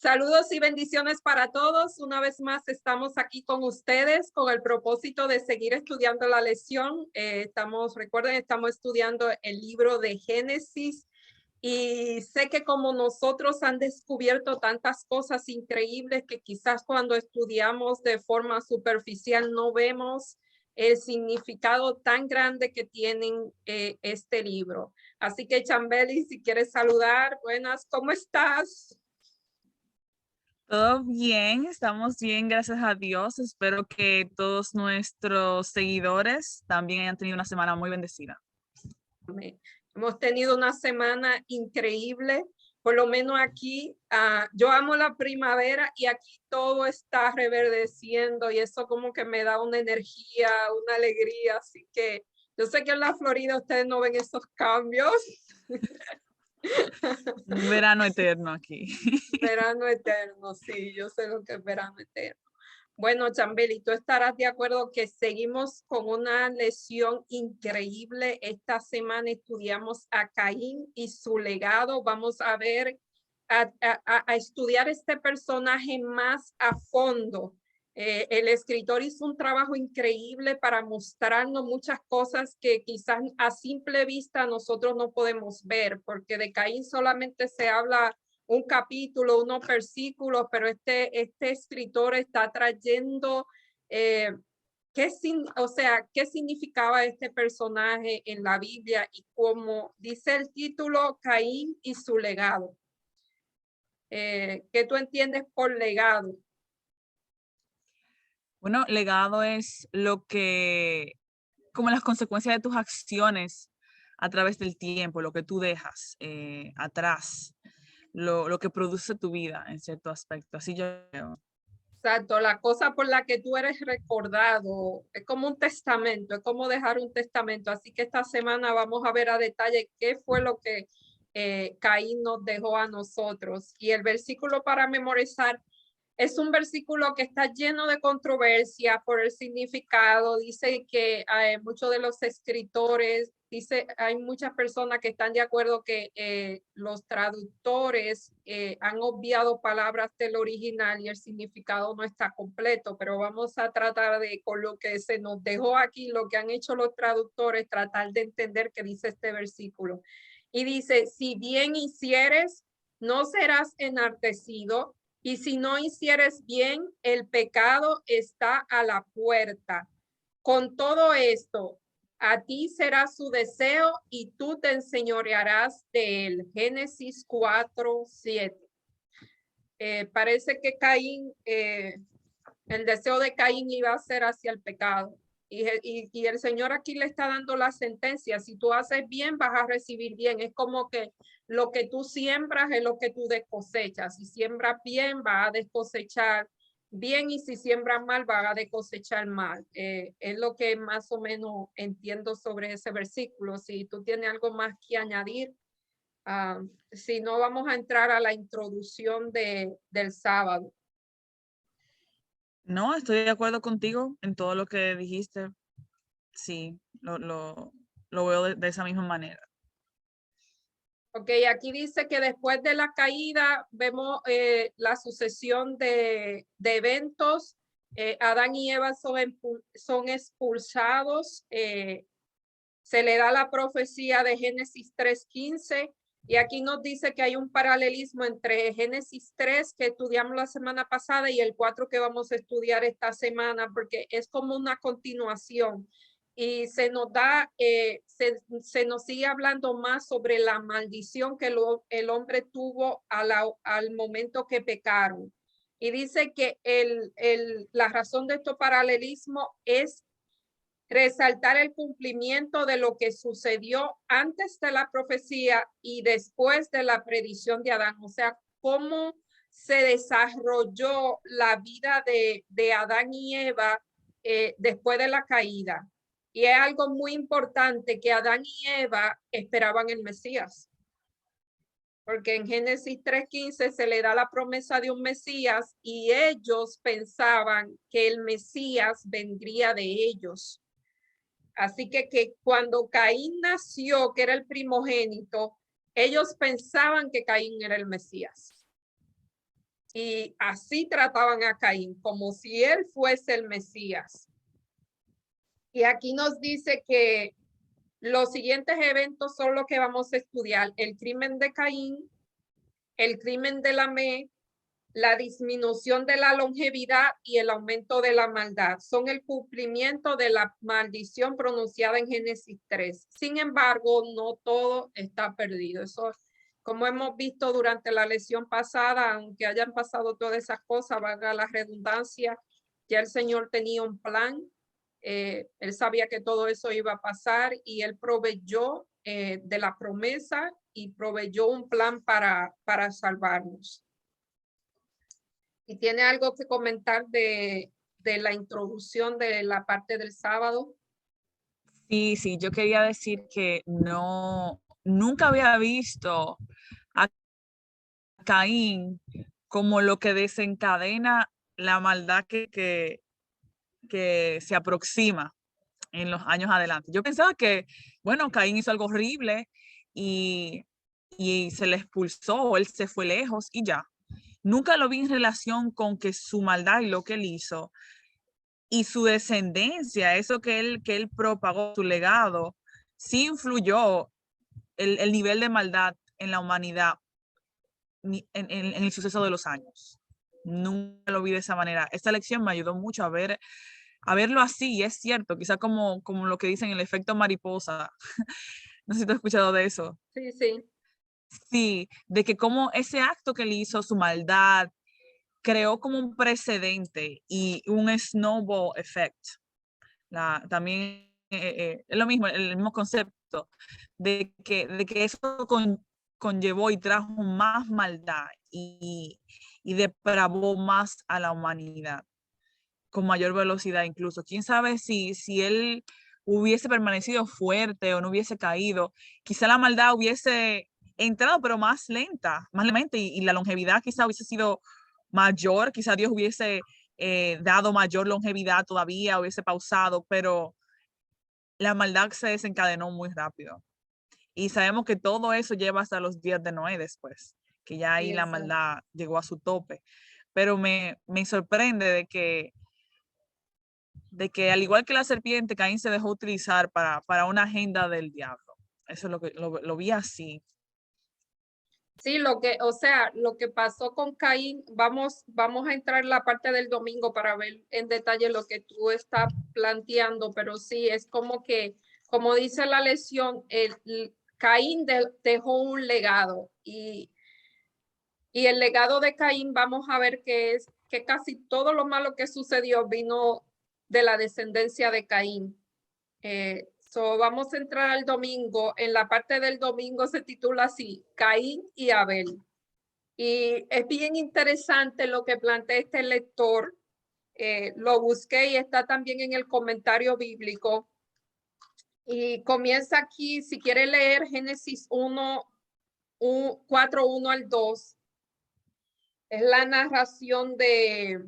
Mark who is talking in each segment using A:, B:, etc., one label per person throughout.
A: Saludos y bendiciones para todos. Una vez más estamos aquí con ustedes con el propósito de seguir estudiando la lección. Recuerden, estamos estudiando el libro de Génesis y sé que como nosotros han descubierto tantas cosas increíbles que quizás cuando estudiamos de forma superficial no vemos el significado tan grande que tienen este libro. Así que Chambeli, si quieres saludar, buenas, ¿cómo estás?
B: Todo bien, estamos bien, gracias a Dios. Espero que todos nuestros seguidores también hayan tenido una semana muy bendecida.
A: Hemos tenido una semana increíble, por lo menos aquí. Yo amo la primavera y aquí todo está reverdeciendo y eso como que me da una energía, una alegría. Así que yo sé que en la Florida ustedes no ven esos cambios.
B: Un verano eterno aquí.
A: Verano eterno, sí, yo sé lo que es verano eterno. Bueno, Chambeli, tú estarás de acuerdo que seguimos con una lección increíble. Esta semana estudiamos a Caín y su legado. Vamos a ver, a estudiar este personaje más a fondo. El escritor hizo un trabajo increíble para mostrarnos muchas cosas que quizás a simple vista nosotros no podemos ver, porque de Caín solamente se habla un capítulo, unos versículos, pero este escritor está trayendo qué significaba este personaje en la Biblia y como dice el título, Caín y su legado. ¿Qué tú entiendes por legado?
B: Bueno, legado es como las consecuencias de tus acciones a través del tiempo, lo que tú dejas atrás, lo que produce tu vida en cierto aspecto. Así yo veo.
A: Exacto, la cosa por la que tú eres recordado es como un testamento, es como dejar un testamento. Así que esta semana vamos a ver a detalle qué fue lo que Caín nos dejó a nosotros. Y el versículo para memorizar es un versículo que está lleno de controversia por el significado. Dice que muchos de los escritores, hay muchas personas que están de acuerdo que los traductores han obviado palabras del original y el significado no está completo, pero vamos a tratar de, con lo que se nos dejó aquí, lo que han hecho los traductores, tratar de entender qué dice este versículo. Y dice, si bien hicieres, no serás enaltecido, y si no hicieres bien, el pecado está a la puerta. Con todo esto, a ti será su deseo y tú te enseñorearás de él. Génesis 4:7. Parece que Caín, el deseo de Caín iba a ser hacia el pecado. Y el Señor aquí le está dando la sentencia. Si tú haces bien, vas a recibir bien. Es como que lo que tú siembras es lo que tú descosechas. Si siembras bien, vas a descosechar bien y si siembras mal, vas a descosechar mal. Es lo que más o menos entiendo sobre ese versículo. Si tú tienes algo más que añadir, si no, vamos a entrar a la introducción del sábado.
B: No, estoy de acuerdo contigo en todo lo que dijiste. Sí, lo veo de esa misma manera.
A: Ok, aquí dice que después de la caída vemos la sucesión de eventos. Adán y Eva son expulsados. Se le da la profecía de Génesis 3:15 y aquí nos dice que hay un paralelismo entre Génesis 3 que estudiamos la semana pasada y el 4 que vamos a estudiar esta semana porque es como una continuación y se nos da, se nos sigue hablando más sobre la maldición que el hombre tuvo al momento que pecaron. Y dice que la razón de este paralelismo es resaltar el cumplimiento de lo que sucedió antes de la profecía y después de la predicción de Adán. O sea, cómo se desarrolló la vida de Adán y Eva después de la caída. Y es algo muy importante que Adán y Eva esperaban el Mesías. Porque en Génesis 3:15 se le da la promesa de un Mesías y ellos pensaban que el Mesías vendría de ellos. Así que cuando Caín nació, que era el primogénito, ellos pensaban que Caín era el Mesías. Y así trataban a Caín, como si él fuese el Mesías. Y aquí nos dice que los siguientes eventos son los que vamos a estudiar: el crimen de Caín, el crimen de Lamé, la disminución de la longevidad y el aumento de la maldad. Son el cumplimiento de la maldición pronunciada en Génesis 3. Sin embargo, no todo está perdido. Eso, como hemos visto durante la lección pasada, aunque hayan pasado todas esas cosas, valga la redundancia, ya el Señor tenía un plan. Él sabía que todo eso iba a pasar y él proveyó de la promesa y proveyó un plan para salvarnos. ¿Y tiene algo que comentar de la introducción de la parte del sábado?
B: Sí, sí, yo quería decir que nunca había visto a Caín como lo que desencadena la maldad que se aproxima en los años adelante. Yo pensaba que, bueno, Caín hizo algo horrible y, y se le expulsó, o él se fue lejos y ya. Nunca lo vi en relación con que su maldad y lo que él hizo y su descendencia, eso que él propagó, su legado, sí influyó el nivel de maldad en la humanidad en el suceso de los años. Nunca lo vi de esa manera. Esta lección me ayudó mucho a verlo así, y es cierto, quizá como lo que dicen el efecto mariposa. No sé si tú has escuchado de eso.
A: Sí, sí.
B: Sí, de que como ese acto que él hizo, su maldad, creó como un precedente y un snowball effect. También es lo mismo, el mismo concepto de que eso conllevó y trajo más maldad y depravó más a la humanidad con mayor velocidad incluso. ¿Quién sabe si él hubiese permanecido fuerte o no hubiese caído? Quizá la maldad hubiese entrado, pero más lenta, más lentamente, y la longevidad quizá hubiese sido mayor, quizá Dios hubiese dado mayor longevidad todavía, hubiese pausado, pero la maldad se desencadenó muy rápido. Y sabemos que todo eso lleva hasta los días de Noé después, que ya ahí la
A: Exacto.
B: maldad llegó a su tope. Pero me sorprende de que al igual que la serpiente, Caín se dejó utilizar para una agenda del diablo. Eso es lo que lo vi así.
A: Sí, o sea, lo que pasó con Caín, vamos a entrar en la parte del domingo para ver en detalle lo que tú estás planteando, pero sí, es como que, como dice la lección, Caín dejó un legado y el legado de Caín, vamos a ver que es que casi todo lo malo que sucedió vino de la descendencia de Caín. Vamos a entrar al domingo. En la parte del domingo se titula así: Caín y Abel. Y es bien interesante lo que plantea este lector. Lo busqué y está también en el comentario bíblico. Y comienza aquí, si quiere leer Génesis 4, 1 al 2. Es la narración de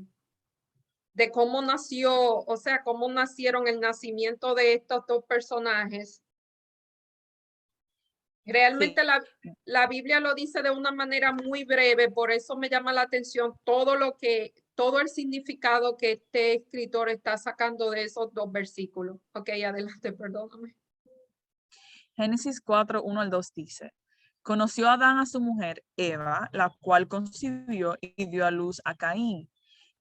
A: cómo nació, o sea, cómo nacieron, el nacimiento de estos dos personajes.
B: Sí,
A: Realmente la Biblia lo dice de una manera muy breve, por eso me llama la atención todo el significado que este escritor está sacando de esos dos versículos. Ok, adelante, perdóname.
B: Génesis 4, 1 al 2 dice, conoció Adán a su mujer Eva, la cual concibió y dio a luz a Caín,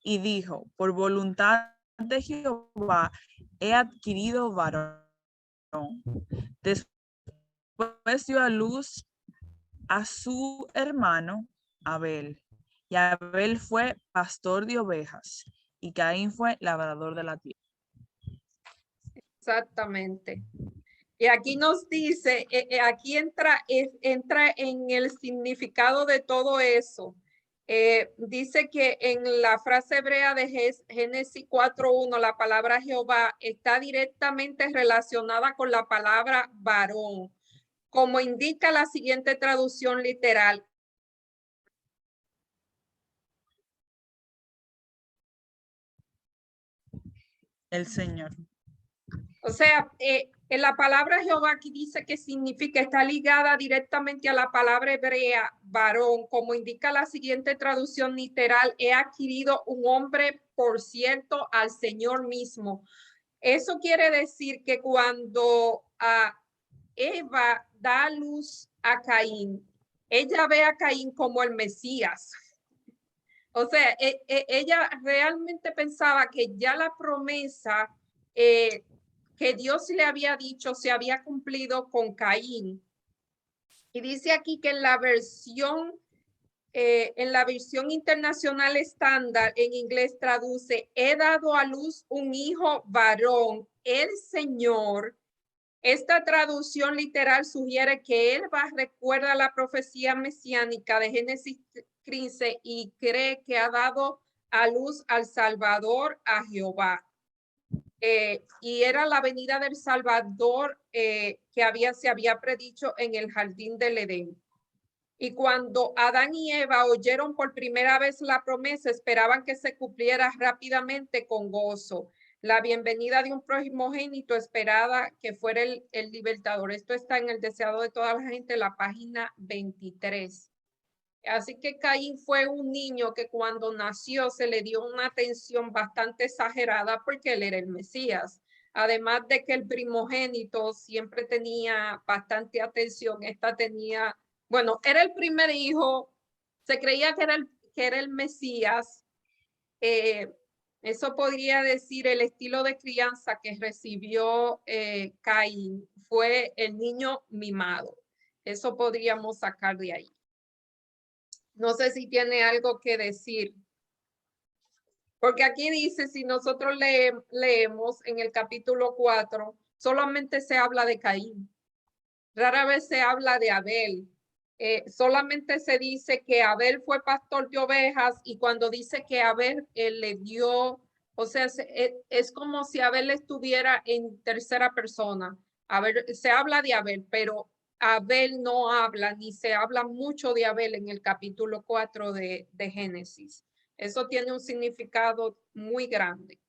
B: y dijo, por voluntad de Jehová he adquirido varón. Después dio a luz a su hermano Abel, y Abel fue pastor de ovejas, y Caín fue labrador de la tierra.
A: Exactamente. Y aquí nos dice, aquí entra en el significado de todo eso. Dice que en la frase hebrea de Génesis 4:1, la palabra Jehová está directamente relacionada con la palabra varón, como indica la siguiente traducción literal.
B: El Señor.
A: O sea, En la palabra Jehová aquí dice que significa, está ligada directamente a la palabra hebrea varón, como indica la siguiente traducción literal: he adquirido un hombre, por cierto, al Señor mismo. Eso quiere decir que cuando Eva da luz a Caín, ella ve a Caín como el Mesías. O sea, ella realmente pensaba que ya la promesa que Dios le había dicho se había cumplido con Caín. Y dice aquí que en la versión internacional estándar en inglés traduce: he dado a luz un hijo varón, el Señor. Esta traducción literal sugiere que Eva recuerda la profecía mesiánica de Génesis 15 y cree que ha dado a luz al Salvador, a Jehová. Y era la venida del Salvador que se había predicho en el jardín del Edén. Y cuando Adán y Eva oyeron por primera vez la promesa, esperaban que se cumpliera rápidamente con gozo. La bienvenida de un primogénito esperada que fuera el libertador. Esto está en El deseado de toda la gente, la página 23. Así que Caín fue un niño que cuando nació se le dio una atención bastante exagerada porque él era el Mesías. Además de que el primogénito siempre tenía bastante atención, esta tenía, bueno, era el primer hijo, se creía que era el Mesías. Eso podría decir el estilo de crianza que recibió Caín fue el niño mimado. Eso podríamos sacar de ahí. No sé si tiene algo que decir. Porque aquí dice, si nosotros leemos en el capítulo 4, solamente se habla de Caín. Rara vez se habla de Abel. Solamente se dice que Abel fue pastor de ovejas, y cuando dice que Abel le dio, o sea, es como si Abel estuviera en tercera persona. Se habla de Abel, pero Abel no habla, ni se habla mucho de Abel en el capítulo 4 de Génesis. Eso tiene un significado muy grande.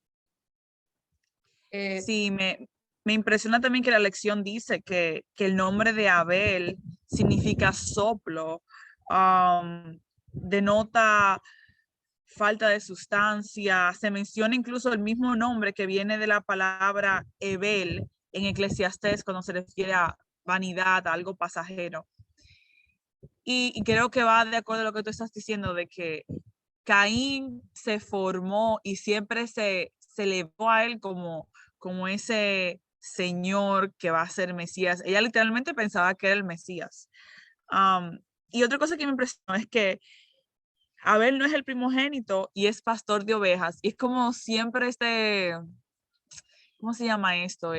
B: Sí, me impresiona también que la lección dice que el nombre de Abel significa soplo, denota falta de sustancia. Se menciona incluso el mismo nombre que viene de la palabra Ebel en Eclesiastés cuando se refiere a vanidad, a algo pasajero. Y creo que va de acuerdo a lo que tú estás diciendo, de que Caín se formó y siempre se elevó a él como ese señor que va a ser Mesías. Ella literalmente pensaba que era el Mesías. Y otra cosa que me impresionó es que Abel no es el primogénito y es pastor de ovejas. Y es como siempre ¿cómo se llama esto?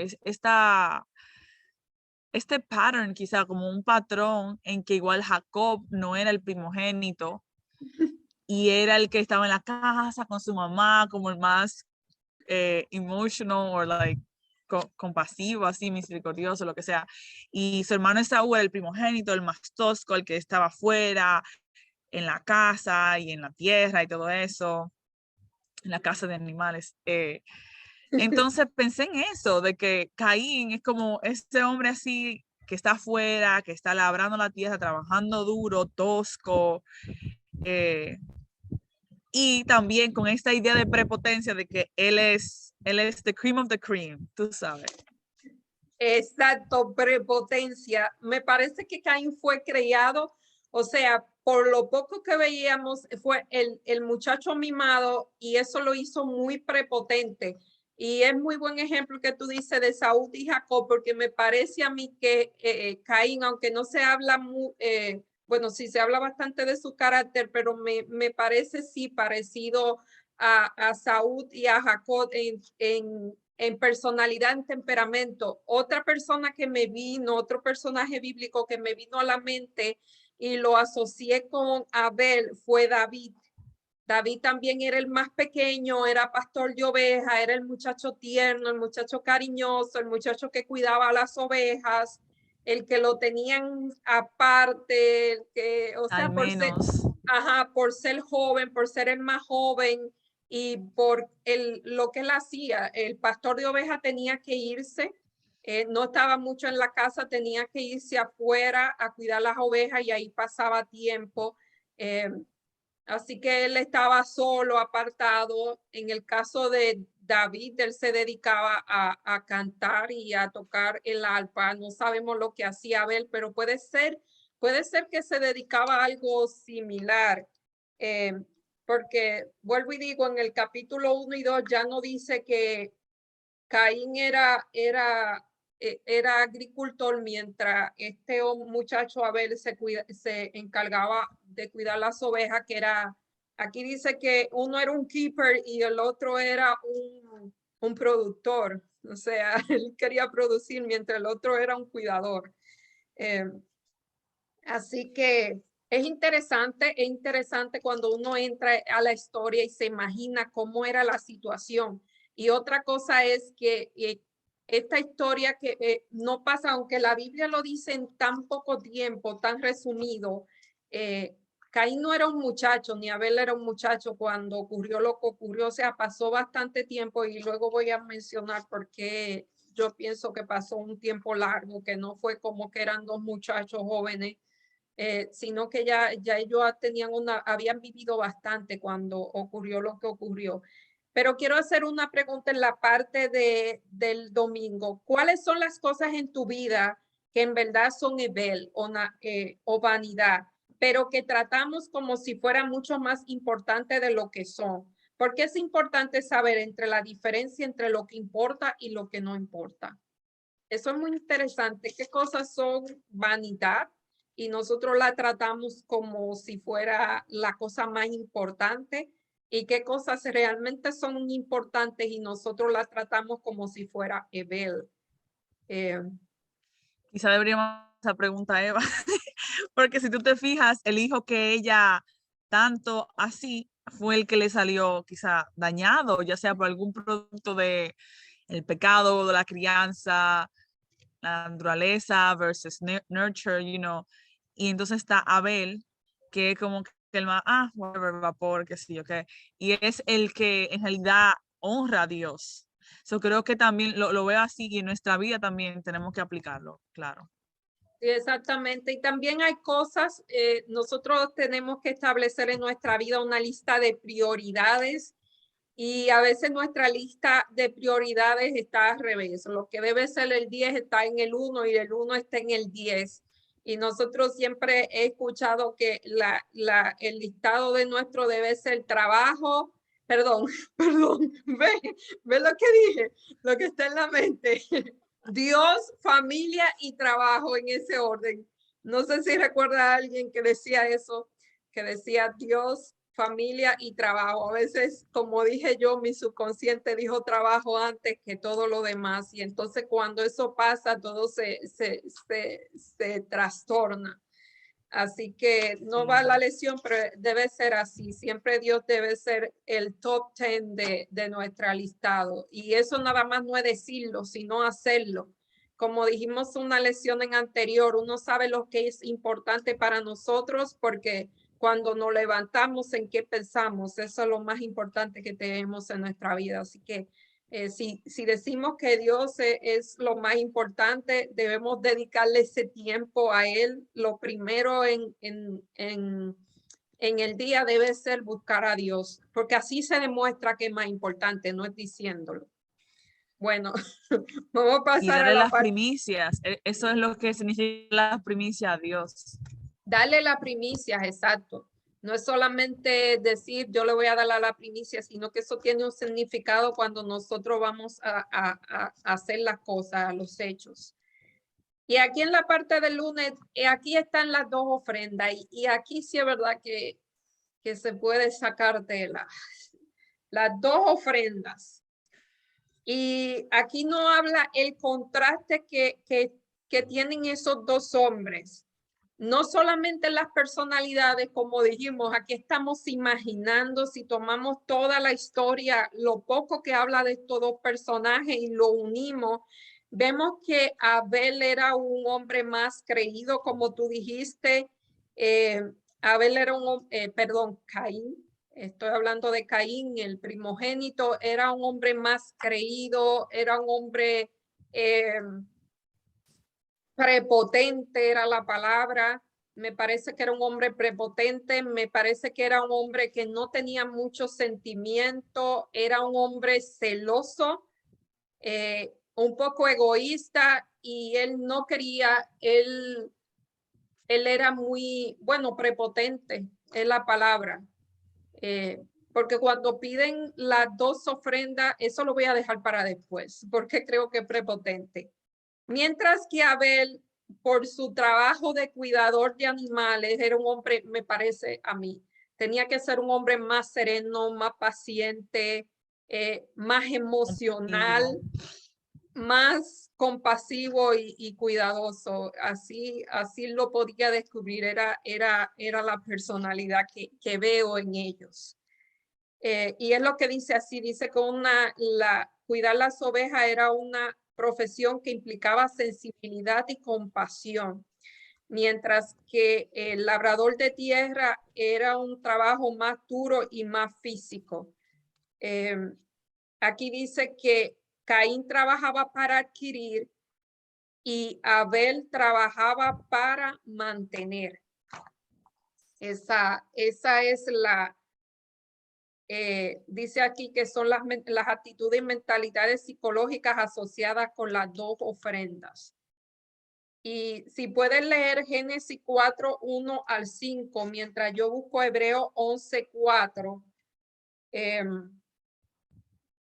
B: Este pattern, quizá como un patrón en que igual Jacob no era el primogénito y era el que estaba en la casa con su mamá, como el más emotional o like compasivo, así misericordioso, lo que sea. Y su hermano Esaú era el primogénito, el más tosco, el que estaba afuera, en la casa y en la tierra y todo eso, en la casa de animales. Entonces pensé en eso, de que Caín es como este hombre así que está afuera, que está labrando la tierra, trabajando duro, tosco, y también con esta idea de prepotencia de que él es the cream of the cream, tú sabes.
A: Exacto, prepotencia. Me parece que Caín fue criado, o sea, por lo poco que veíamos, fue el muchacho mimado, y eso lo hizo muy prepotente. Y es muy buen ejemplo que tú dices de Saúl y Jacob, porque me parece a mí que Caín, aunque no se habla bueno, sí se habla bastante de su carácter, pero me parece sí parecido a Saúl y a Jacob en personalidad, en temperamento. Otra persona que me vino, otro personaje bíblico que me vino a la mente y lo asocié con Abel fue David. David también era el más pequeño, era pastor de ovejas, era el muchacho tierno, el muchacho cariñoso, el muchacho que cuidaba a las ovejas, el que lo tenían aparte, el que, o sea,
B: Al menos.
A: por ser joven, por ser el más joven, y por lo que él hacía. El pastor de ovejas tenía que irse no estaba mucho en la casa, tenía que irse afuera a cuidar las ovejas y ahí pasaba tiempo. Así que él estaba solo, apartado. En el caso de David, él se dedicaba a cantar y a tocar el arpa. No sabemos lo que hacía Abel, pero puede ser que se dedicaba a algo similar. Porque vuelvo y digo, en el capítulo 1 y 2 ya no dice que Caín era agricultor, mientras este muchacho Abel se encargaba de cuidar las ovejas, que era, aquí dice que uno era un keeper y el otro era un productor. O sea, él quería producir mientras el otro era un cuidador. Así que es interesante cuando uno entra a la historia y se imagina cómo era la situación. Y otra cosa es que esta historia que no pasa, aunque la Biblia lo dice en tan poco tiempo, tan resumido, Caín no era un muchacho, ni Abel era un muchacho cuando ocurrió lo que ocurrió. O sea, pasó bastante tiempo y luego voy a mencionar por qué yo pienso que pasó un tiempo largo, que no fue como que eran dos muchachos jóvenes. Sino que ya ellos habían vivido bastante cuando ocurrió lo que ocurrió. Pero quiero hacer una pregunta en la parte del domingo. ¿Cuáles son las cosas en tu vida que en verdad son Ebel o vanidad, pero que tratamos como si fueran mucho más importantes de lo que son? Porque es importante saber entre la diferencia entre lo que importa y lo que no importa. Eso es muy interesante. ¿Qué cosas son vanidad? Y nosotros la tratamos como si fuera la cosa más importante. ¿Y qué cosas realmente son importantes y nosotros la tratamos como si fuera Ebel?
B: Quizá deberíamos hacer esa pregunta a Eva, porque si tú te fijas, el hijo que ella tanto así fue el que le salió quizá dañado, ya sea por algún producto de el pecado, de la crianza, la naturaleza versus nurture, y entonces está Abel, que es como que el más, whatever, vapor, que sí, ok, y es el que en realidad honra a Dios. Yo creo que también lo veo así y en nuestra vida también tenemos que aplicarlo, claro.
A: Sí, exactamente. Y también hay cosas, nosotros tenemos que establecer en nuestra vida una lista de prioridades y a veces nuestra lista de prioridades está al revés. Lo que debe ser el 10 está en el 1 y el 1 está en el 10. Y nosotros siempre he escuchado que el listado de nuestro debe ser trabajo, perdón, ve lo que dije, lo que está en la mente. Dios, familia y trabajo en ese orden. No sé si recuerda a alguien que decía eso, que decía Dios, familia y trabajo. A veces, como dije yo, mi subconsciente dijo trabajo antes que todo lo demás. Y entonces cuando eso pasa, todo se trastorna. Así que no va la lesión, pero debe ser así. Siempre Dios debe ser el top 10 de nuestro listado. Y eso nada más no es decirlo, sino hacerlo. Como dijimos una lección en anterior, uno sabe lo que es importante para nosotros porque cuando nos levantamos, ¿en qué pensamos? Eso es lo más importante que tenemos en nuestra vida. Así que si decimos que Dios es lo más importante, debemos dedicarle ese tiempo a Él. Lo primero en el día debe ser buscar a Dios, porque así se demuestra que es más importante, no es diciéndolo. Bueno, vamos a
B: Y
A: pasar a
B: darle
A: la
B: las
A: parte.
B: primicias, eso es lo que significa las primicias a Dios.
A: Darle la primicia, exacto. No es solamente decir yo le voy a dar la primicia, sino que eso tiene un significado cuando nosotros vamos a hacer las cosas, los hechos. Y aquí en la parte del lunes, aquí están las dos ofrendas y aquí sí es verdad que se puede sacar de las dos ofrendas. Y aquí no habla el contraste que tienen esos dos hombres. No solamente las personalidades, como dijimos, aquí estamos imaginando, si tomamos toda la historia, lo poco que habla de estos dos personajes y lo unimos, vemos que Abel era un hombre más creído, como tú dijiste. Abel era Caín. Estoy hablando de Caín, el primogénito, era un hombre más creído, era un hombre prepotente era la palabra. Me parece que era un hombre prepotente, me parece que era un hombre que no tenía mucho sentimiento, era un hombre celoso, un poco egoísta y él no quería, él era muy, bueno, prepotente es la palabra. Porque cuando piden las dos ofrendas, eso lo voy a dejar para después, porque creo que es prepotente. Mientras que Abel, por su trabajo de cuidador de animales, era un hombre, me parece a mí, tenía que ser un hombre más sereno, más paciente, más emocional,
B: Compasivo.
A: más compasivo y cuidadoso. Así lo podía descubrir, era la personalidad que veo en ellos. Y es lo que dice así, dice que cuidar las ovejas era una profesión que implicaba sensibilidad y compasión, mientras que el labrador de tierra era un trabajo más duro y más físico. Aquí dice que Caín trabajaba para adquirir y Abel trabajaba para mantener. Esa es dice aquí que son las actitudes y mentalidades psicológicas asociadas con las dos ofrendas. Y si pueden leer Génesis 4, 1 al 5, mientras yo busco Hebreo 11, 4,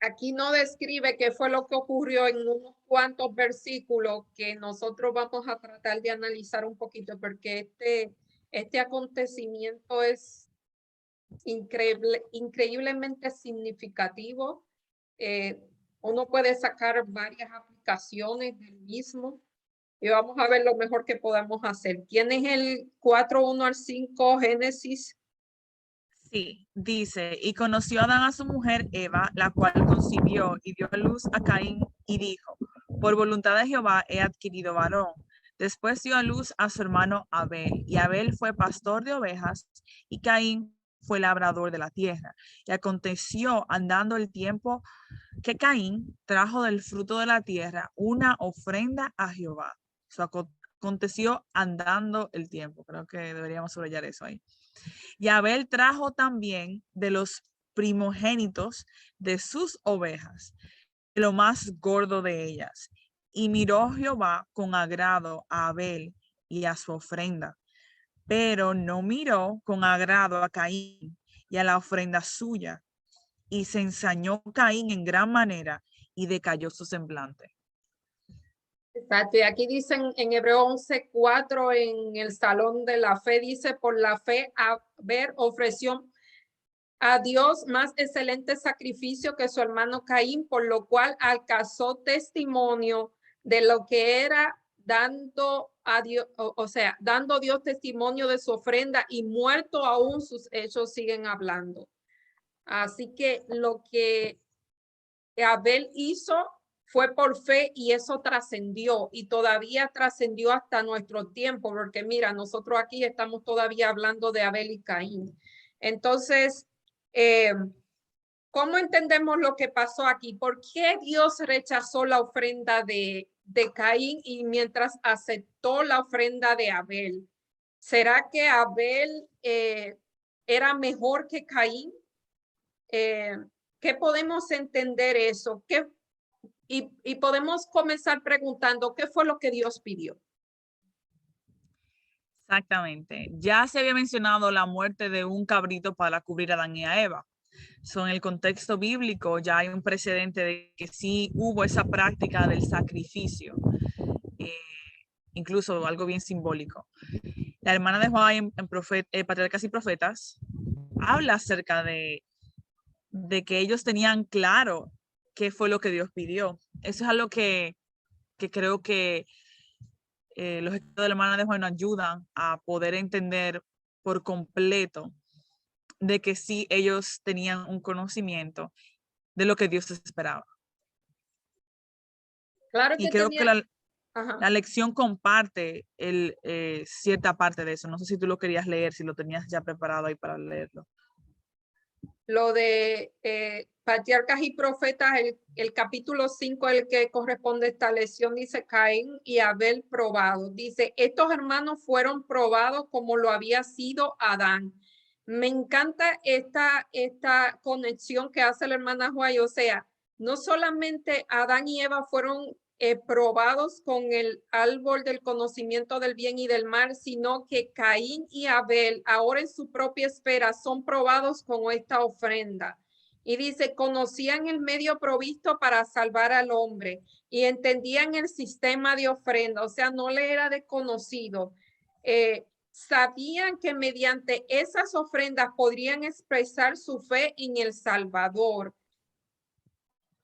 A: aquí no describe qué fue lo que ocurrió en unos cuantos versículos que nosotros vamos a tratar de analizar un poquito, porque este acontecimiento es increíblemente significativo. Uno puede sacar varias aplicaciones del mismo y vamos a ver lo mejor que podamos hacer. ¿Tienes el 4, 1 al 5, Génesis?
B: Sí, dice, y conoció Adán a su mujer Eva, la cual concibió y dio a luz a Caín y dijo, por voluntad de Jehová he adquirido varón. Después dio a luz a su hermano Abel, y Abel fue pastor de ovejas, y Caín fue labrador de la tierra. Y aconteció andando el tiempo que Caín trajo del fruto de la tierra una ofrenda a Jehová. Aconteció andando el tiempo. Creo que deberíamos subrayar eso ahí. Y Abel trajo también de los primogénitos de sus ovejas, lo más gordo de ellas. Y miró Jehová con agrado a Abel y a su ofrenda, pero no miró con agrado a Caín y a la ofrenda suya. Y se ensañó Caín en gran manera y decayó su semblante.
A: Exacto, y aquí dicen en Hebreo 11, 4, en el salón de la fe, dice, por la fe Abel ofreció a Dios más excelente sacrificio que su hermano Caín, por lo cual alcanzó testimonio de lo que era dando a Dios, o sea, dando a Dios testimonio de su ofrenda y muerto aún sus hechos siguen hablando. Así que lo que Abel hizo fue por fe y eso trascendió y todavía trascendió hasta nuestro tiempo, porque mira, nosotros aquí estamos todavía hablando de Abel y Caín. Entonces, ¿cómo entendemos lo que pasó aquí? ¿Por qué Dios rechazó la ofrenda de Caín y mientras aceptó la ofrenda de Abel? ¿Será que Abel era mejor que Caín? ¿Qué podemos entender eso? Y podemos comenzar preguntando, ¿qué fue lo que Dios pidió?
B: Exactamente. Ya se había mencionado la muerte de un cabrito para cubrir a Adán y a Eva. En el contexto bíblico ya hay un precedente de que sí hubo esa práctica del sacrificio, eh, incluso algo bien simbólico. La hermana de Juan en Patriarcas y Profetas habla acerca de que ellos tenían claro qué fue lo que Dios pidió. Eso es algo que creo que los estudios de la hermana de Juan nos ayudan a poder entender por completo de que sí ellos tenían un conocimiento de lo que Dios esperaba.
A: Claro
B: Y
A: que
B: creo que
A: tenía,
B: la lección comparte cierta parte de eso. No sé si tú lo querías leer, si lo tenías ya preparado ahí para leerlo.
A: lo de Patriarcas y Profetas, el capítulo 5, el que corresponde a esta lección, dice Caín y Abel probados. Dice, estos hermanos fueron probados como lo había sido Adán. Me encanta esta conexión que hace la hermana Juay. O sea, no solamente Adán y Eva fueron probados con el árbol del conocimiento del bien y del mal, sino que Caín y Abel, ahora en su propia esfera, son probados con esta ofrenda. Y dice, conocían el medio provisto para salvar al hombre y entendían el sistema de ofrenda, o sea, no le era desconocido. Sabían que mediante esas ofrendas podrían expresar su fe en el Salvador,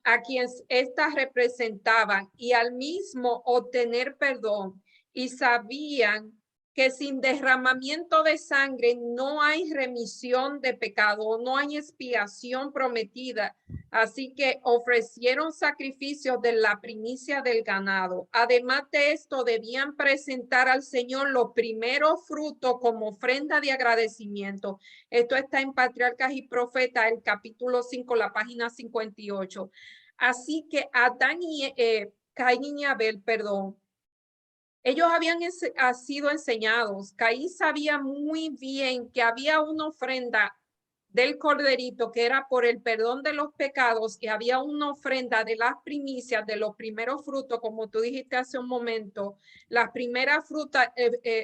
A: a quien éstas representaban, y al mismo obtener perdón, y sabían que sin derramamiento de sangre no hay remisión de pecado, no hay expiación prometida. Así que ofrecieron sacrificios de la primicia del ganado. Además de esto, debían presentar al Señor los primeros frutos como ofrenda de agradecimiento. Esto está en Patriarcas y Profetas, el capítulo 5, la página 58. Así que Adán y Caín y Abel, perdón, ellos habían sido enseñados. Caín sabía muy bien que había una ofrenda del corderito que era por el perdón de los pecados, y había una ofrenda de las primicias, de los primeros frutos, como tú dijiste hace un momento. Las primeras frutas,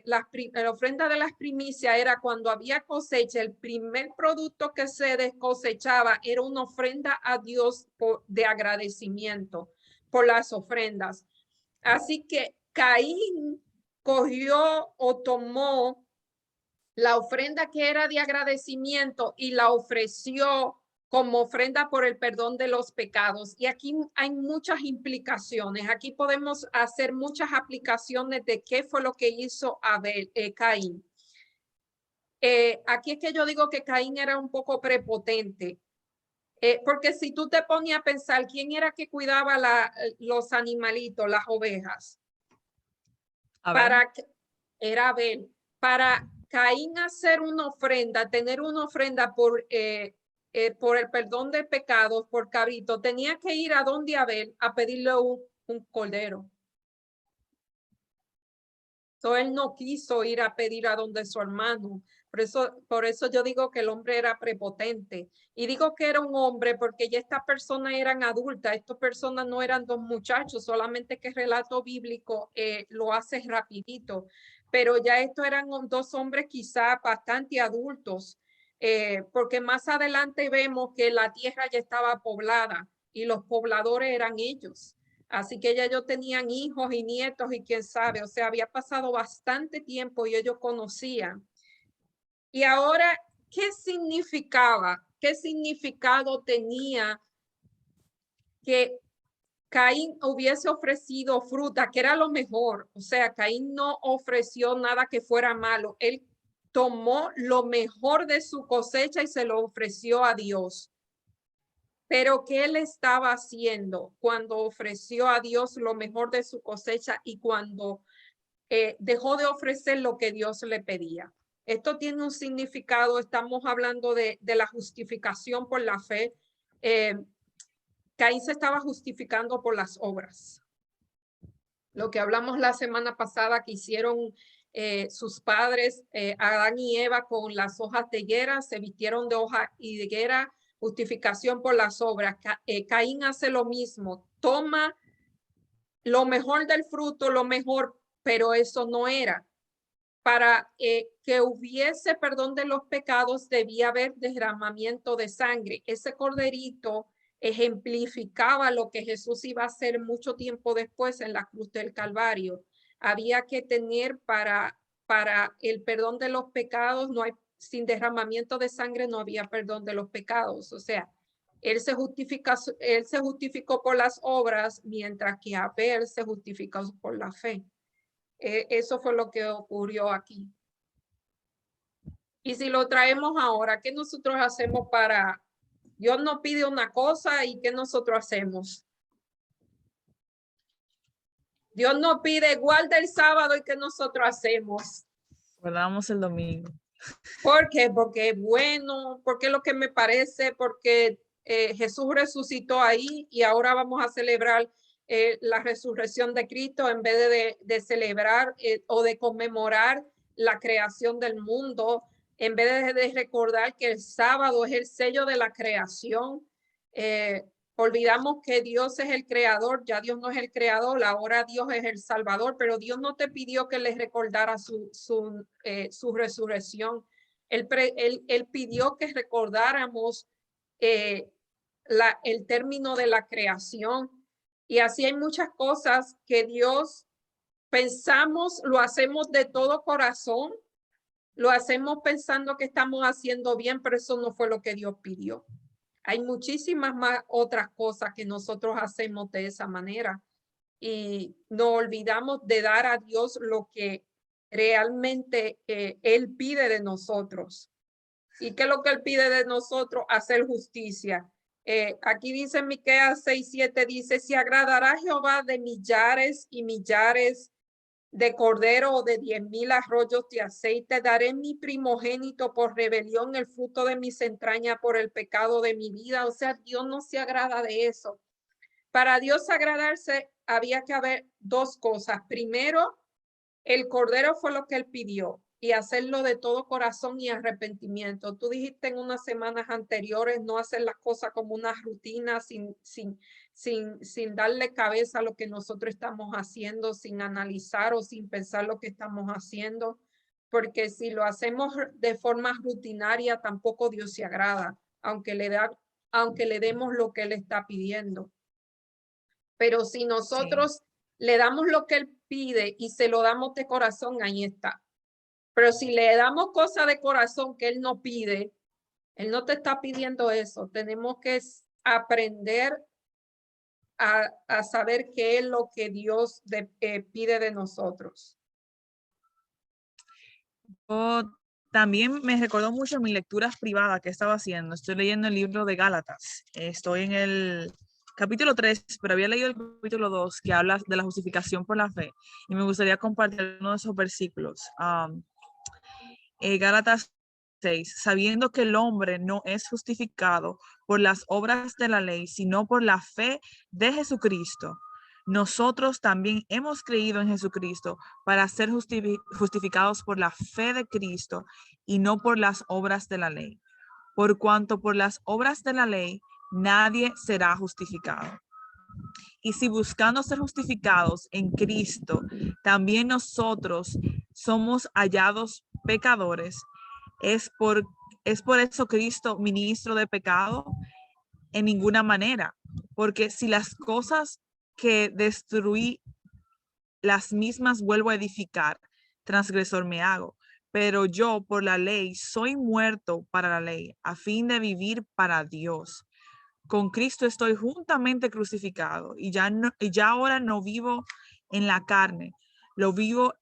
A: la ofrenda de las primicias era cuando había cosecha. El primer producto que se cosechaba era una ofrenda a Dios de agradecimiento por las ofrendas. Así que Caín cogió o tomó la ofrenda que era de agradecimiento y la ofreció como ofrenda por el perdón de los pecados. Y aquí hay muchas implicaciones. Aquí podemos hacer muchas aplicaciones de qué fue lo que hizo Caín. Aquí es que yo digo que Caín era un poco prepotente. Porque si tú te ponías a pensar, ¿quién era que cuidaba los animalitos, las ovejas? Era Abel. Para Caín hacer una ofrenda, tener una ofrenda por el perdón de pecados, por cabrito, tenía que ir a donde Abel a pedirle un cordero. Entonces él no quiso ir a pedir a donde su hermano. Por eso yo digo que el hombre era prepotente. Y digo que era un hombre porque ya estas personas eran adultas. Estas personas no eran dos muchachos, solamente que el relato bíblico lo hace rapidito. Pero ya estos eran dos hombres quizá bastante adultos, porque más adelante vemos que la tierra ya estaba poblada y los pobladores eran ellos. Así que ya ellos tenían hijos y nietos y quién sabe, o sea, había pasado bastante tiempo y ellos conocían. Y ahora, ¿qué significaba? ¿Qué significado tenía que Caín hubiese ofrecido fruta, que era lo mejor? O sea, Caín no ofreció nada que fuera malo. Él tomó lo mejor de su cosecha y se lo ofreció a Dios. Pero ¿qué él estaba haciendo cuando ofreció a Dios lo mejor de su cosecha y cuando dejó de ofrecer lo que Dios le pedía? Esto tiene un significado. Estamos hablando de la justificación por la fe. Caín se estaba justificando por las obras. Lo que hablamos la semana pasada que hicieron sus padres, Adán y Eva, con las hojas de higuera, se vistieron de hoja y de higuera, justificación por las obras. Caín hace lo mismo, toma lo mejor del fruto, lo mejor, pero eso no era. Para que hubiese perdón de los pecados debía haber derramamiento de sangre. Ese corderito ejemplificaba lo que Jesús iba a hacer mucho tiempo después en la cruz del Calvario. Había que tener para el perdón de los pecados, no hay, sin derramamiento de sangre no había perdón de los pecados. O sea, él se justificó por las obras, mientras que Abel se justificó por la fe. Eso fue lo que ocurrió aquí. Y si lo traemos ahora, ¿qué nosotros hacemos para... Dios nos pide una cosa y ¿qué nosotros hacemos? Dios nos pide guarda el sábado y ¿qué nosotros hacemos?
B: Guardamos el domingo.
A: ¿Por qué? Porque es bueno, porque es lo que me parece, porque Jesús resucitó ahí y ahora vamos a celebrar la resurrección de Cristo en vez de celebrar o de conmemorar la creación del mundo, en vez de recordar que el sábado es el sello de la creación. Olvidamos que Dios es el creador, ya Dios no es el creador, ahora Dios es el salvador, pero Dios no te pidió que les recordara su resurrección. Él pidió que recordáramos eh, el término de la creación. Y así hay muchas cosas que Dios pensamos, lo hacemos de todo corazón, lo hacemos pensando que estamos haciendo bien, pero eso no fue lo que Dios pidió. Hay muchísimas más otras cosas que nosotros hacemos de esa manera y no olvidamos de dar a Dios lo que realmente Él pide de nosotros. ¿Y qué es lo que Él pide de nosotros? Hacer justicia. Aquí dice Miqueas 6:7, dice, si agradará a Jehová de millares y millares de cordero o de 10,000 arroyos de aceite, daré mi primogénito por rebelión, el fruto de mis entrañas por el pecado de mi vida. O sea, Dios no se agrada de eso. Para Dios agradarse, había que haber dos cosas. Primero, el cordero fue lo que él pidió y hacerlo de todo corazón y arrepentimiento. Tú dijiste en unas semanas anteriores no hacer las cosas como una rutina sin darle cabeza a lo que nosotros estamos haciendo, sin analizar o sin pensar lo que estamos haciendo, porque si lo hacemos de forma rutinaria, tampoco Dios se agrada, aunque le demos lo que él está pidiendo. Pero si
B: Sí.
A: nosotros le damos lo que él pide y se lo damos de corazón, ahí está. Pero si le damos cosas de corazón que él no pide, él no te está pidiendo eso. Tenemos que aprender a saber qué es lo que Dios pide de nosotros.
B: Yo también me recordó mucho mis lecturas privadas que estaba haciendo. Estoy leyendo el libro de Gálatas. Estoy en el capítulo 3, pero había leído el capítulo 2 que habla de la justificación por la fe. Y me gustaría compartir uno de esos versículos. Gálatas 6, sabiendo que el hombre no es justificado por las obras de la ley, sino por la fe de Jesucristo. Nosotros también hemos creído en Jesucristo para ser justificados por la fe de Cristo y no por las obras de la ley. Por cuanto por las obras de la ley nadie será justificado. Y si buscando ser justificados en Cristo, también nosotros somos hallados pecadores, es por eso Cristo ministro de pecado en ninguna manera, porque si las cosas que destruí, las mismas vuelvo a edificar, transgresor me hago. Pero yo por la ley soy muerto para la ley, a fin de vivir para Dios. Con Cristo estoy juntamente crucificado y ya ahora no vivo en la carne, lo vivo,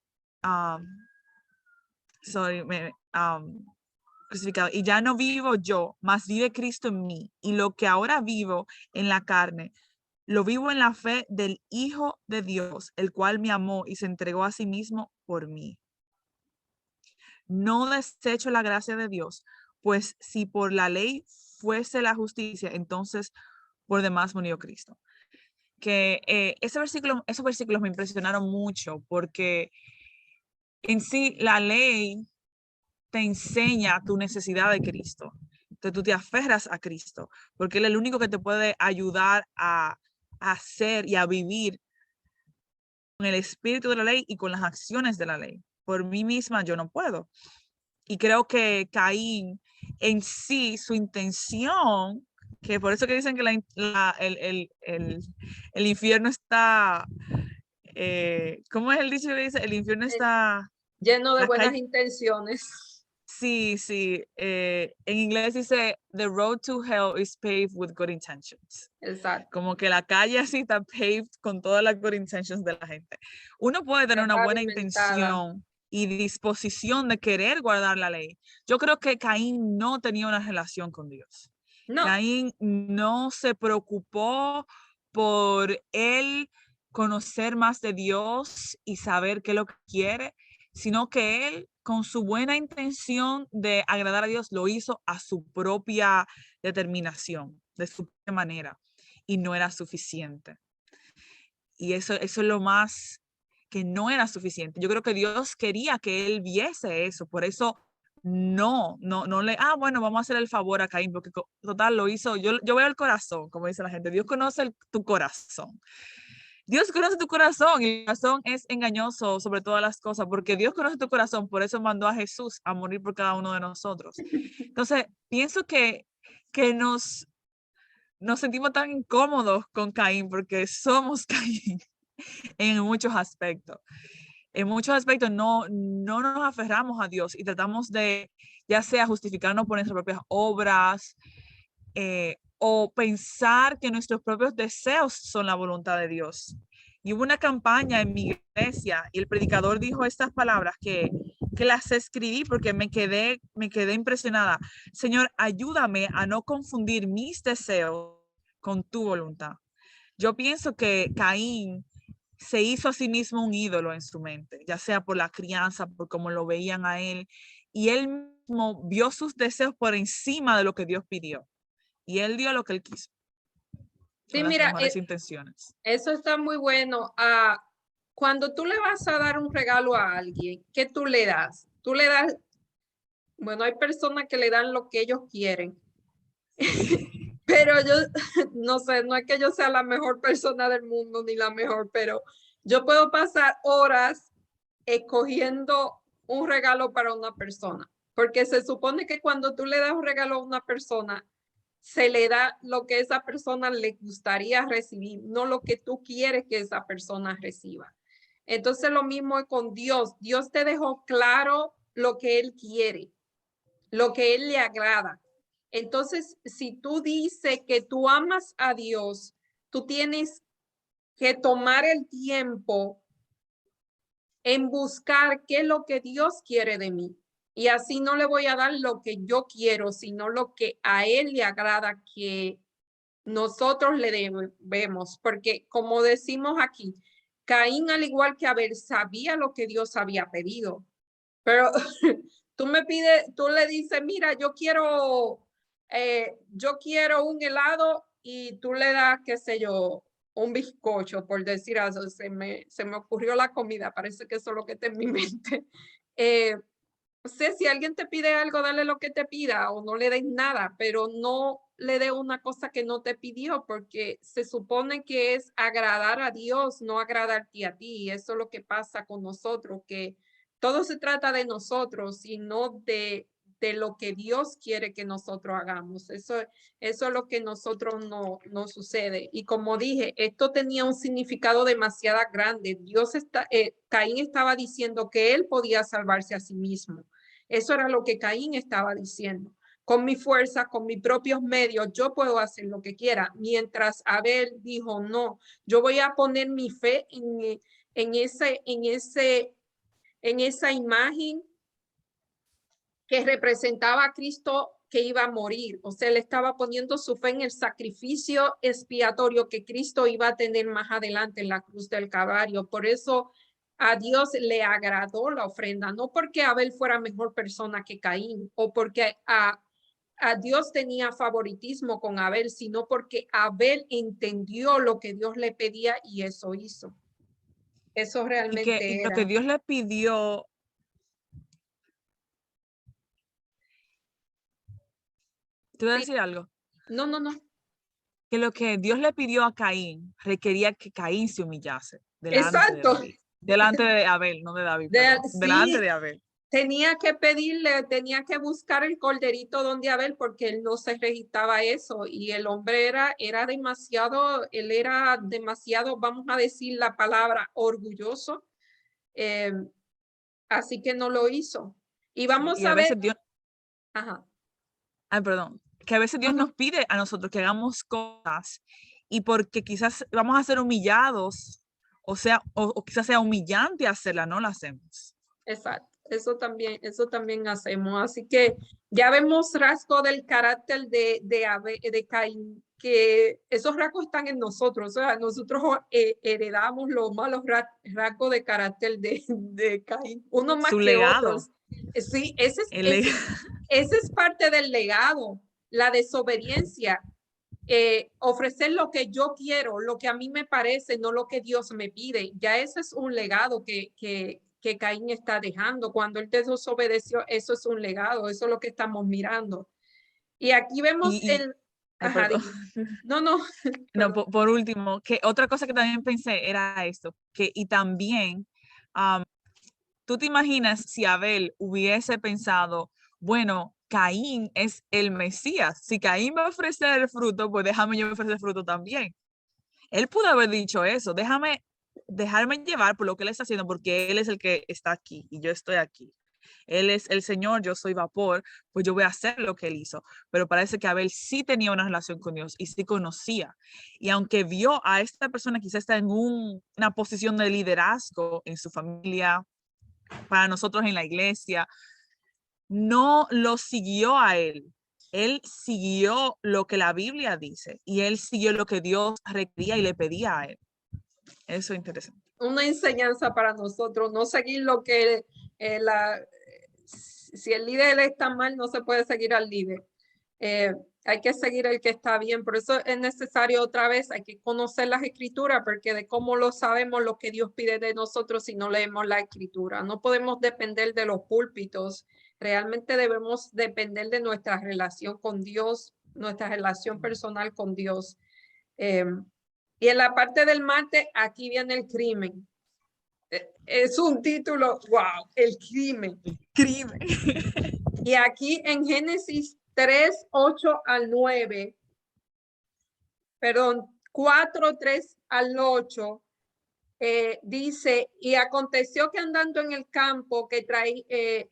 B: crucificado, y ya no vivo yo, mas vive Cristo en mí, y lo que ahora vivo en la carne, lo vivo en la fe del Hijo de Dios, el cual me amó y se entregó a sí mismo por mí. No desecho la gracia de Dios, pues si por la ley fuese la justicia, entonces por demás murió Cristo. Que esos versículos me impresionaron mucho porque en sí la ley te enseña tu necesidad de Cristo. Entonces tú te aferras a Cristo porque Él es el único que te puede ayudar a hacer y a vivir con el espíritu de la ley y con las acciones de la ley. Por mí misma yo no puedo. Y creo que Caín en sí, su intención, que por eso que dicen que el infierno está, ¿cómo es el dicho que dice? El infierno está,
A: Lleno de
B: la
A: buenas
B: calle,
A: intenciones.
B: sí, sí, en inglés dice, the road to hell is paved with good intentions.
A: Exacto.
B: Como que la calle así está paved con todas las good intentions de la gente. Uno puede tener
A: Está
B: una buena
A: pavimentada.
B: intención y disposición de querer guardar la ley. Yo creo que Caín no tenía una relación con Dios.
A: No,
B: Caín no se preocupó por él conocer más de Dios y saber qué es lo que quiere, sino que él, con su buena intención de agradar a Dios, lo hizo a su propia determinación, de su propia manera, y no era suficiente. Y eso es lo más que no era suficiente. Yo creo que Dios quería que él viese eso, por eso no le, bueno, vamos a hacer el favor a Caín, porque total lo hizo, yo veo el corazón, como dice la gente, Dios conoce tu corazón. Dios conoce tu corazón y el corazón es engañoso sobre todas las cosas, porque Dios conoce tu corazón, por eso mandó a Jesús a morir por cada uno de nosotros. Entonces, pienso que nos sentimos tan incómodos con Caín porque somos Caín en muchos aspectos. En muchos aspectos no nos aferramos a Dios y tratamos de, ya sea justificarnos por nuestras propias obras, o pensar que nuestros propios deseos son la voluntad de Dios. Y hubo una campaña en mi iglesia y el predicador dijo estas palabras que las escribí porque me quedé impresionada. Señor, ayúdame a no confundir mis deseos con tu voluntad. Yo pienso que Caín se hizo a sí mismo un ídolo en su mente, ya sea por la crianza, por cómo lo veían a él, y él mismo vio sus deseos por encima de lo que Dios pidió. Y él dio lo que él quiso,
A: Sí,
B: con las
A: mira,
B: mejores intenciones.
A: eso está muy bueno. Cuando tú le vas a dar un regalo a alguien, ¿qué tú le das? Tú le das, bueno, hay personas que le dan lo que ellos quieren, pero yo no sé, no es que yo sea la mejor persona del mundo ni la mejor, pero yo puedo pasar horas escogiendo un regalo para una persona, porque se supone que cuando tú le das un regalo a una persona, se le da lo que esa persona le gustaría recibir, no lo que tú quieres que esa persona reciba. Entonces lo mismo es con Dios. Dios te dejó claro lo que Él quiere, lo que Él le agrada. Entonces, si tú dices que tú amas a Dios, tú tienes que tomar el tiempo en buscar qué es lo que Dios quiere de mí. Y así no le voy a dar lo que yo quiero, sino lo que a Él le agrada que nosotros le debemos. Porque como decimos aquí, Caín, al igual que Abel, sabía lo que Dios había pedido. Pero tú le dices, mira, yo quiero un helado y tú le das, qué sé yo, un bizcocho, por decir eso. Se me ocurrió la comida, parece que eso es lo que está en mi mente. No sé, si alguien te pide algo, dale lo que te pida o no le des nada, pero no le dé una cosa que no te pidió, porque se supone que es agradar a Dios, no agradarte a ti. Y eso es lo que pasa con nosotros, que todo se trata de nosotros y no de lo que Dios quiere que nosotros hagamos. Eso es lo que nosotros no sucede. Y como dije, esto tenía un significado demasiado grande. Caín estaba diciendo que él podía salvarse a sí mismo. Eso era lo que Caín estaba diciendo. Con mi fuerza, con mis propios medios, yo puedo hacer lo que quiera. Mientras Abel dijo, no, yo voy a poner mi fe en esa imagen que representaba a Cristo que iba a morir. O sea, él estaba poniendo su fe en el sacrificio expiatorio que Cristo iba a tener más adelante en la cruz del Calvario. Por eso a Dios le agradó la ofrenda, no porque Abel fuera mejor persona que Caín o porque a Dios tenía favoritismo con Abel, sino porque Abel entendió lo que Dios le pedía y eso hizo. Eso
B: Y
A: realmente
B: lo que
A: era.
B: Dios le pidió, te voy a
A: Sí,
B: decir algo,
A: no.
B: que lo que Dios le pidió a Caín requería que Caín se humillase delante de
A: Exacto.
B: David. Delante de Abel, no de David, perdón. Delante
A: Sí,
B: de Abel.
A: tenía que pedirle, tenía que buscar el corderito donde Abel, porque él no se registraba eso. Y el hombre era demasiado, él era demasiado, vamos a decir la palabra, orgulloso. eh, Así que no lo hizo. Y
B: Sí,
A: vamos
B: y a
A: a ver,
B: veces Dios,
A: ajá,
B: perdón, que a veces
A: no,
B: Dios
A: no,
B: nos pide a nosotros que hagamos cosas y porque quizás vamos a ser humillados, o quizás sea humillante hacerla, no la hacemos.
A: exacto. eso también hacemos. Así que ya vemos rasgos del carácter de Caín, que esos rasgos están en nosotros. O sea, nosotros heredamos los malos rasgos de carácter de Caín, unos más
B: Su
A: que
B: legado.
A: otros. Sí,
B: El leg-
A: ese es parte del legado, la desobediencia. Ofrecer lo que yo quiero, lo que a mí me parece, no lo que Dios me pide. Ya ese es un legado que Caín está dejando. Cuando él desobedeció, eso es un legado, eso es lo que estamos mirando. Y aquí vemos
B: y,
A: el...
B: ay,
A: Ajá,
B: perdón.
A: dime. No, no,
B: No,
A: perdón.
B: por último, que otra cosa que también pensé era esto, que y también, am, tú te imaginas si Abel hubiese pensado, bueno, Caín es el Mesías, si Caín va a ofrecer el fruto, pues déjame yo ofrecer el fruto también. Él pudo haber dicho eso, dejarme llevar por lo que él está haciendo, porque él es el que está aquí y yo estoy aquí. Él es el Señor, yo soy vapor, pues yo voy a hacer lo que él hizo. Pero parece que Abel sí tenía una relación con Dios y sí conocía. Y aunque vio a esta persona quizás está en una posición de liderazgo en su familia, para nosotros en la iglesia, no lo siguió a él. Él siguió lo que la Biblia dice y él siguió lo que Dios requería y le pedía a él. Eso es interesante.
A: Una enseñanza para nosotros, no seguir lo que si el líder está mal, no se puede seguir al líder. Hay que seguir el que está bien. Por eso es necesario otra vez, hay que conocer las escrituras, porque de cómo lo sabemos lo que Dios pide de nosotros si no leemos la escritura. No podemos depender de los púlpitos. Realmente debemos depender de nuestra relación con Dios, nuestra relación personal con Dios. Y en la parte del martes, aquí viene el crimen. Es un título, wow, el crimen.
B: Crimen.
A: Y aquí en Génesis 3, 8 al 9, perdón, 4, 3 al 8, dice, y aconteció que andando en el campo, que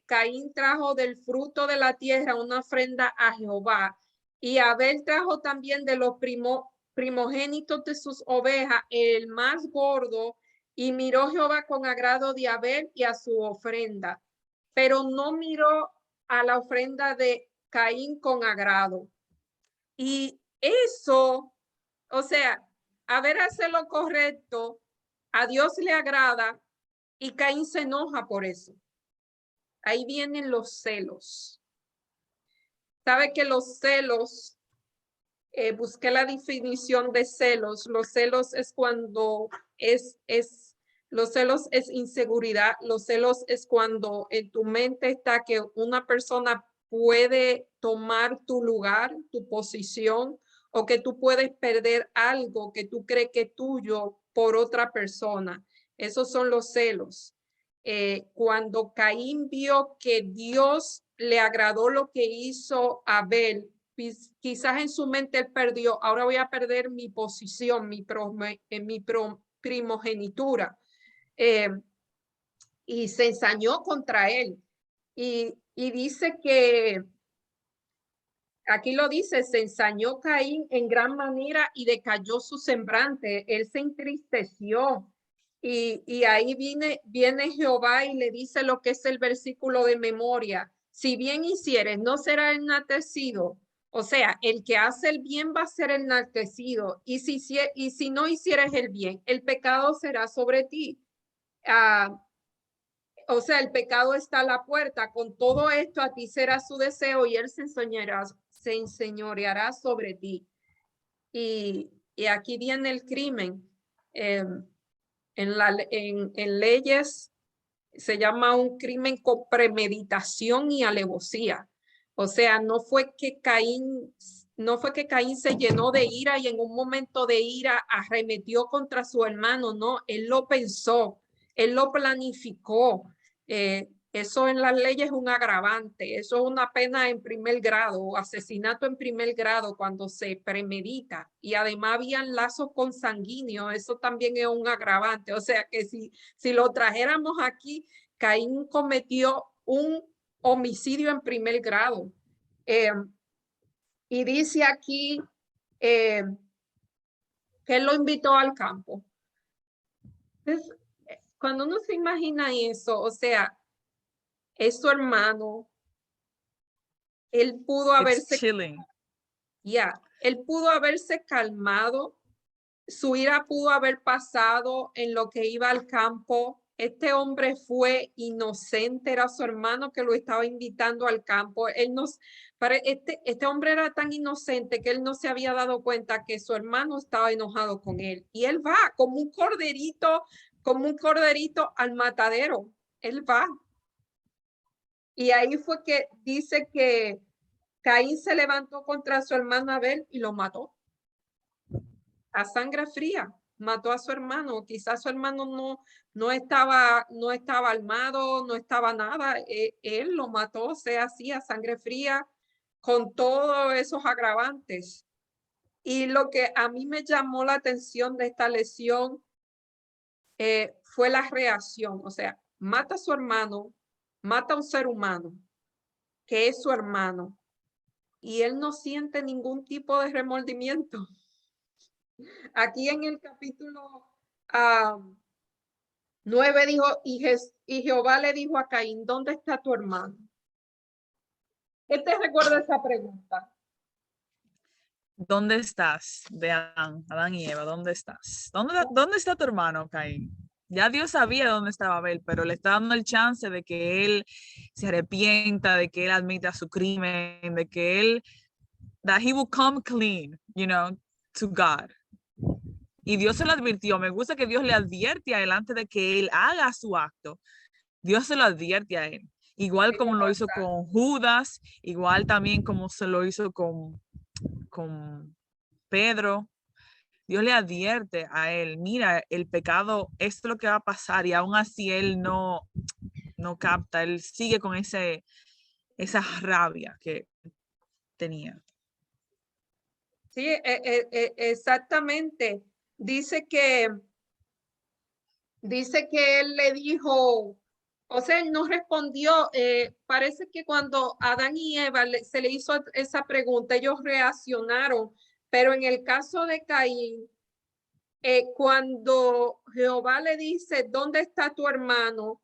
A: Caín trajo del fruto de la tierra una ofrenda a Jehová, y Abel trajo también de los primogénitos de sus ovejas, el más gordo, y miró Jehová con agrado de Abel y a su ofrenda, pero no miró a la ofrenda de Caín con agrado. Y eso, o sea, Abel hace lo correcto, a Dios le agrada y Caín se enoja por eso. Ahí vienen los celos. Sabe que los celos, busqué la definición de celos. Los celos es cuando los celos es inseguridad. Los celos es cuando en tu mente está que una persona puede tomar tu lugar, tu posición, o que tú puedes perder algo que tú crees que es tuyo por otra persona. Esos son los celos. Cuando Caín vio que Dios le agradó lo que hizo Abel, quizás en su mente él perdió, ahora voy a perder mi posición, mi primogenitura. Y se ensañó contra él. Y dice que, aquí lo dice, se ensañó Caín en gran manera y decayó su semblante. Él se entristeció. Y ahí viene Jehová y le dice lo que es el versículo de memoria. Si bien hicieres, no será enaltecido. O sea, el que hace el bien va a ser enaltecido. Y si no hicieres el bien, el pecado será sobre ti. O sea, el pecado está a la puerta. Con todo esto, a ti será su deseo y él se enseñoreará sobre ti. Y aquí viene el crimen. En leyes se llama un crimen con premeditación y alevosía. O sea, no fue que Caín se llenó de ira y en un momento de ira arremetió contra su hermano, no, él lo pensó, él lo planificó. Eso en las leyes es un agravante, eso es una pena en primer grado, asesinato en primer grado cuando se premedita y además habían lazos consanguíneos, eso también es un agravante. O sea que si lo trajéramos aquí, Caín cometió un homicidio en primer grado. Y dice aquí que él lo invitó al campo. Entonces, cuando uno se imagina eso, o sea, es su hermano. Él pudo
B: It's
A: haberse,
B: chilling.
A: él pudo haberse calmado. Su ira pudo haber pasado en lo que iba al campo. Este hombre fue inocente, era su hermano que lo estaba invitando al campo. Este hombre era tan inocente que él no se había dado cuenta que su hermano estaba enojado con él. Y él va como un corderito al matadero. Él va. Y ahí fue que dice que Caín se levantó contra su hermano Abel y lo mató. A sangre fría, mató a su hermano. Quizás su hermano no estaba armado, no estaba nada. Él lo mató, o sea, así a sangre fría, con todos esos agravantes. Y lo que a mí me llamó la atención de esta lesión fue la reacción. O sea, mata a su hermano, mata a un ser humano, que es su hermano, y él no siente ningún tipo de remordimiento. Aquí en el capítulo 9 dijo, y Jehová le dijo a Caín, ¿dónde está tu hermano? ¿Qué te recuerda esa pregunta?
B: ¿Dónde estás? De Adán y Eva, ¿dónde estás? ¿Dónde está tu hermano, Caín? Ya Dios sabía dónde estaba Abel, pero le está dando el chance de que él se arrepienta, de que él admita su crimen, de que él, that he will come clean, you know, to God. Y Dios se lo advirtió. Me gusta que Dios le advierte a él antes de que él haga su acto. Dios se lo advierte a él. Igual como lo hizo con Judas, igual también como se lo hizo con Pedro. Dios le advierte a él, mira, el pecado, esto es lo que va a pasar, y aún así él no capta, él sigue con esa rabia que tenía.
A: Sí, exactamente. Dice que él le dijo, o sea, él no respondió. Parece que cuando Adán y Eva se le hizo esa pregunta, ellos reaccionaron, pero en el caso de Caín, cuando Jehová le dice, ¿dónde está tu hermano?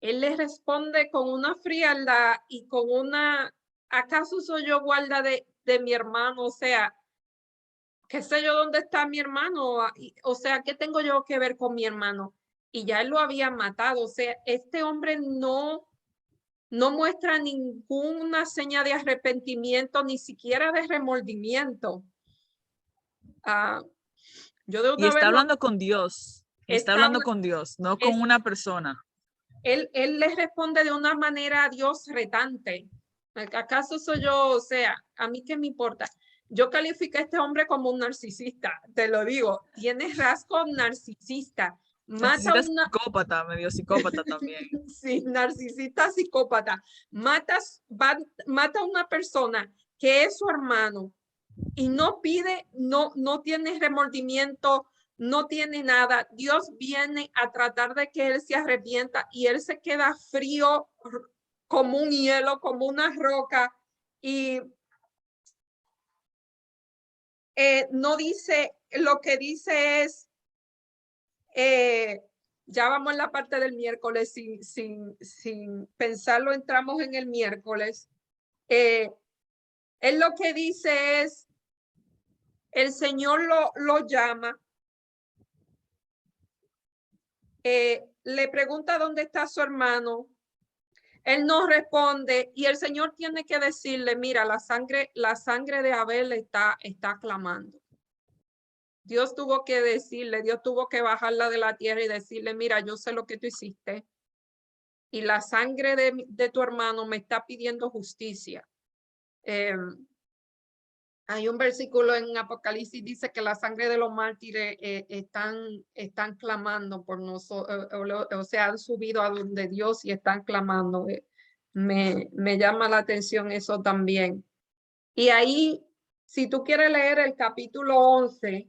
A: Él le responde con una frialdad y con una, ¿acaso soy yo guarda de mi hermano? O sea, ¿qué sé yo dónde está mi hermano? O sea, ¿qué tengo yo que ver con mi hermano? Y ya él lo había matado. O sea, este hombre no muestra ninguna seña de arrepentimiento, ni siquiera de remordimiento. Yo debo
B: Y está
A: haberlo.
B: hablando con Dios, está hablando con Dios, no con una persona.
A: Él le responde de una manera a Dios retante. ¿Acaso soy yo? O sea, ¿a mí qué me importa? Yo califico a este hombre como un narcisista, te lo digo, tiene rasgos narcisista. Mata
B: Necesitas
A: una...
B: psicópata, medio psicópata también.
A: Sí, narcisista, psicópata. Mata a una persona que es su hermano y no pide, no tiene remordimiento, no tiene nada. Dios viene a tratar de que él se arrepienta y él se queda frío como un hielo, como una roca, y no dice, lo que dice es, ya vamos en la parte del miércoles, sin pensarlo, entramos en el miércoles. Él lo que dice es, el Señor lo llama, le pregunta dónde está su hermano. Él no responde y el Señor tiene que decirle, mira, la sangre de Abel está clamando. Dios tuvo que decirle, Dios tuvo que bajarla de la tierra y decirle, mira, yo sé lo que tú hiciste y la sangre de tu hermano me está pidiendo justicia. Hay un versículo en Apocalipsis dice que la sangre de los mártires están clamando por nosotros, o sea, han subido a donde Dios y están clamando. Me llama la atención eso también. Y ahí, si tú quieres leer el capítulo 11,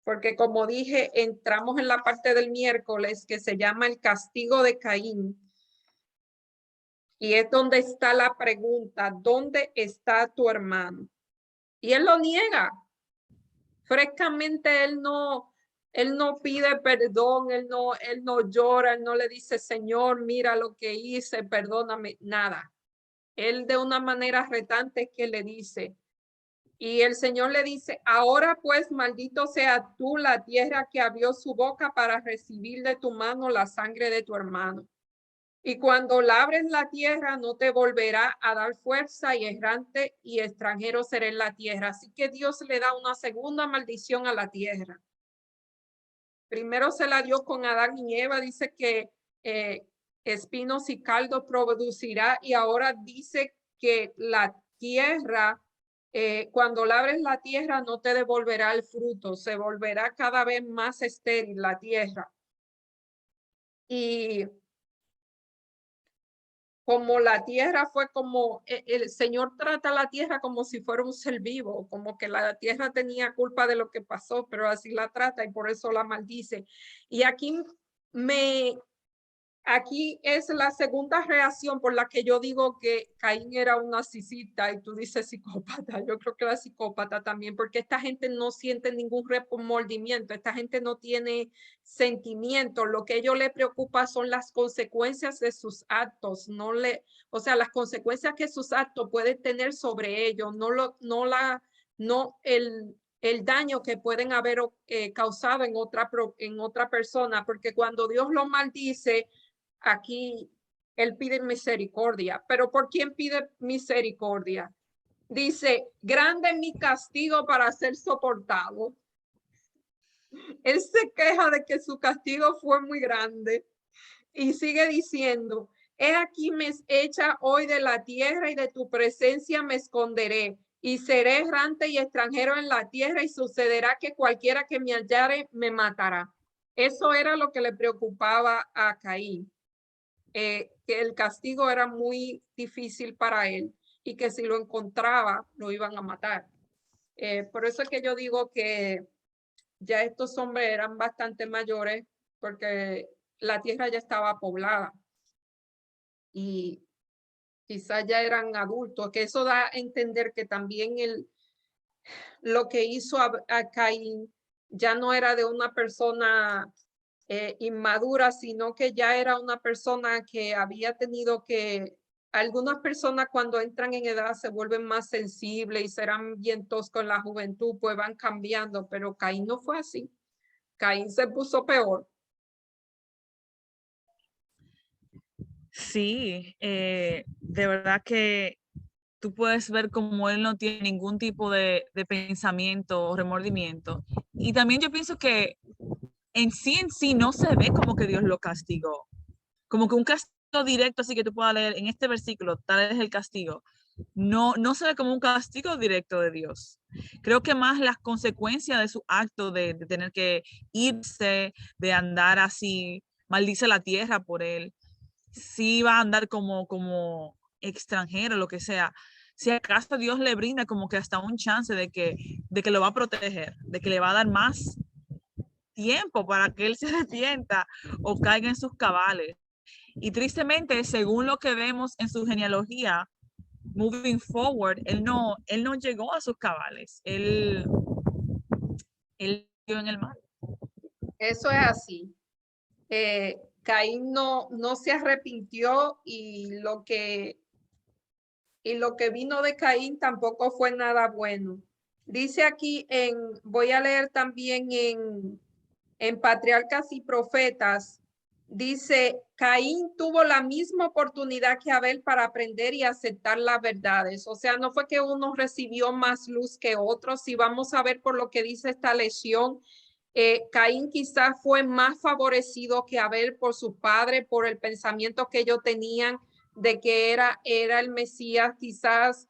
A: porque como dije, entramos en la parte del miércoles que se llama el castigo de Caín. Y es donde está la pregunta, ¿dónde está tu hermano? Y él lo niega. Frescamente él no Él no pide perdón, él no llora, él no le dice, Señor, mira lo que hice, perdóname, nada. Él de una manera retante que le dice, y el Señor le dice, ahora pues maldito sea tú la tierra que abrió su boca para recibir de tu mano la sangre de tu hermano. Y cuando labres la tierra, no te volverá a dar fuerza, y errante y extranjero será en la tierra. Así que Dios le da una segunda maldición a la tierra. Primero se la dio con Adán y Eva, dice que espinos y caldo producirá, y ahora dice que la tierra, cuando labres la tierra, no te devolverá el fruto, se volverá cada vez más estéril la tierra. Y como la tierra fue como, el Señor trata la tierra como si fuera un ser vivo, como que la tierra tenía culpa de lo que pasó, pero así la trata y por eso la maldice. Y aquí es la segunda reacción por la que yo digo que Caín era un narcisista y tú dices psicópata. Yo creo que era psicópata también, porque esta gente no siente ningún remordimiento, esta gente no tiene sentimientos. Lo que a ellos les preocupa son las consecuencias de sus actos, o sea, las consecuencias que sus actos pueden tener sobre ellos, no el daño que pueden haber causado en otra persona, porque cuando Dios lo maldice, aquí él pide misericordia. ¿Pero por quién pide misericordia? Dice, grande es mi castigo para ser soportado. Él se queja de que su castigo fue muy grande y sigue diciendo, he aquí me echa hoy de la tierra y de tu presencia me esconderé y seré errante y extranjero en la tierra y sucederá que cualquiera que me hallare me matará. Eso era lo que le preocupaba a Caín. Que el castigo era muy difícil para él y que si lo encontraba lo iban a matar. Por eso es que yo digo que ya estos hombres eran bastante mayores porque la tierra ya estaba poblada y quizás ya eran adultos, que eso da a entender que también lo que hizo a Caín ya no era de una persona inmadura, sino que ya era una persona que había tenido que, algunas personas cuando entran en edad se vuelven más sensibles y serán bien toscos en la juventud, pues van cambiando, pero Caín no fue así. Caín se puso peor.
B: Sí, de verdad que tú puedes ver como él no tiene ningún tipo de pensamiento o remordimiento. Y también yo pienso que en sí no se ve como que Dios lo castigó. Como que un castigo directo, así que tú puedas leer en este versículo, tal es el castigo. No se ve como un castigo directo de Dios. Creo que más las consecuencias de su acto de tener que irse, de andar así, maldice la tierra por él. Sí va a andar como extranjero, lo que sea. Si acaso Dios le brinda como que hasta un chance de que lo va a proteger, de que le va a dar más tiempo para que él se arrepienta o caiga en sus cabales. Y tristemente, según lo que vemos en su genealogía, moving forward, él no llegó a sus cabales. Él vivió en el mal.
A: Eso es así. Caín no se arrepintió y lo que vino de Caín tampoco fue nada bueno. Dice aquí voy a leer también en Patriarcas y Profetas, dice, Caín tuvo la misma oportunidad que Abel para aprender y aceptar las verdades. O sea, no fue que uno recibió más luz que otro. Si vamos a ver por lo que dice esta lección, Caín quizás fue más favorecido que Abel por su padre, por el pensamiento que ellos tenían de que era el Mesías. Quizás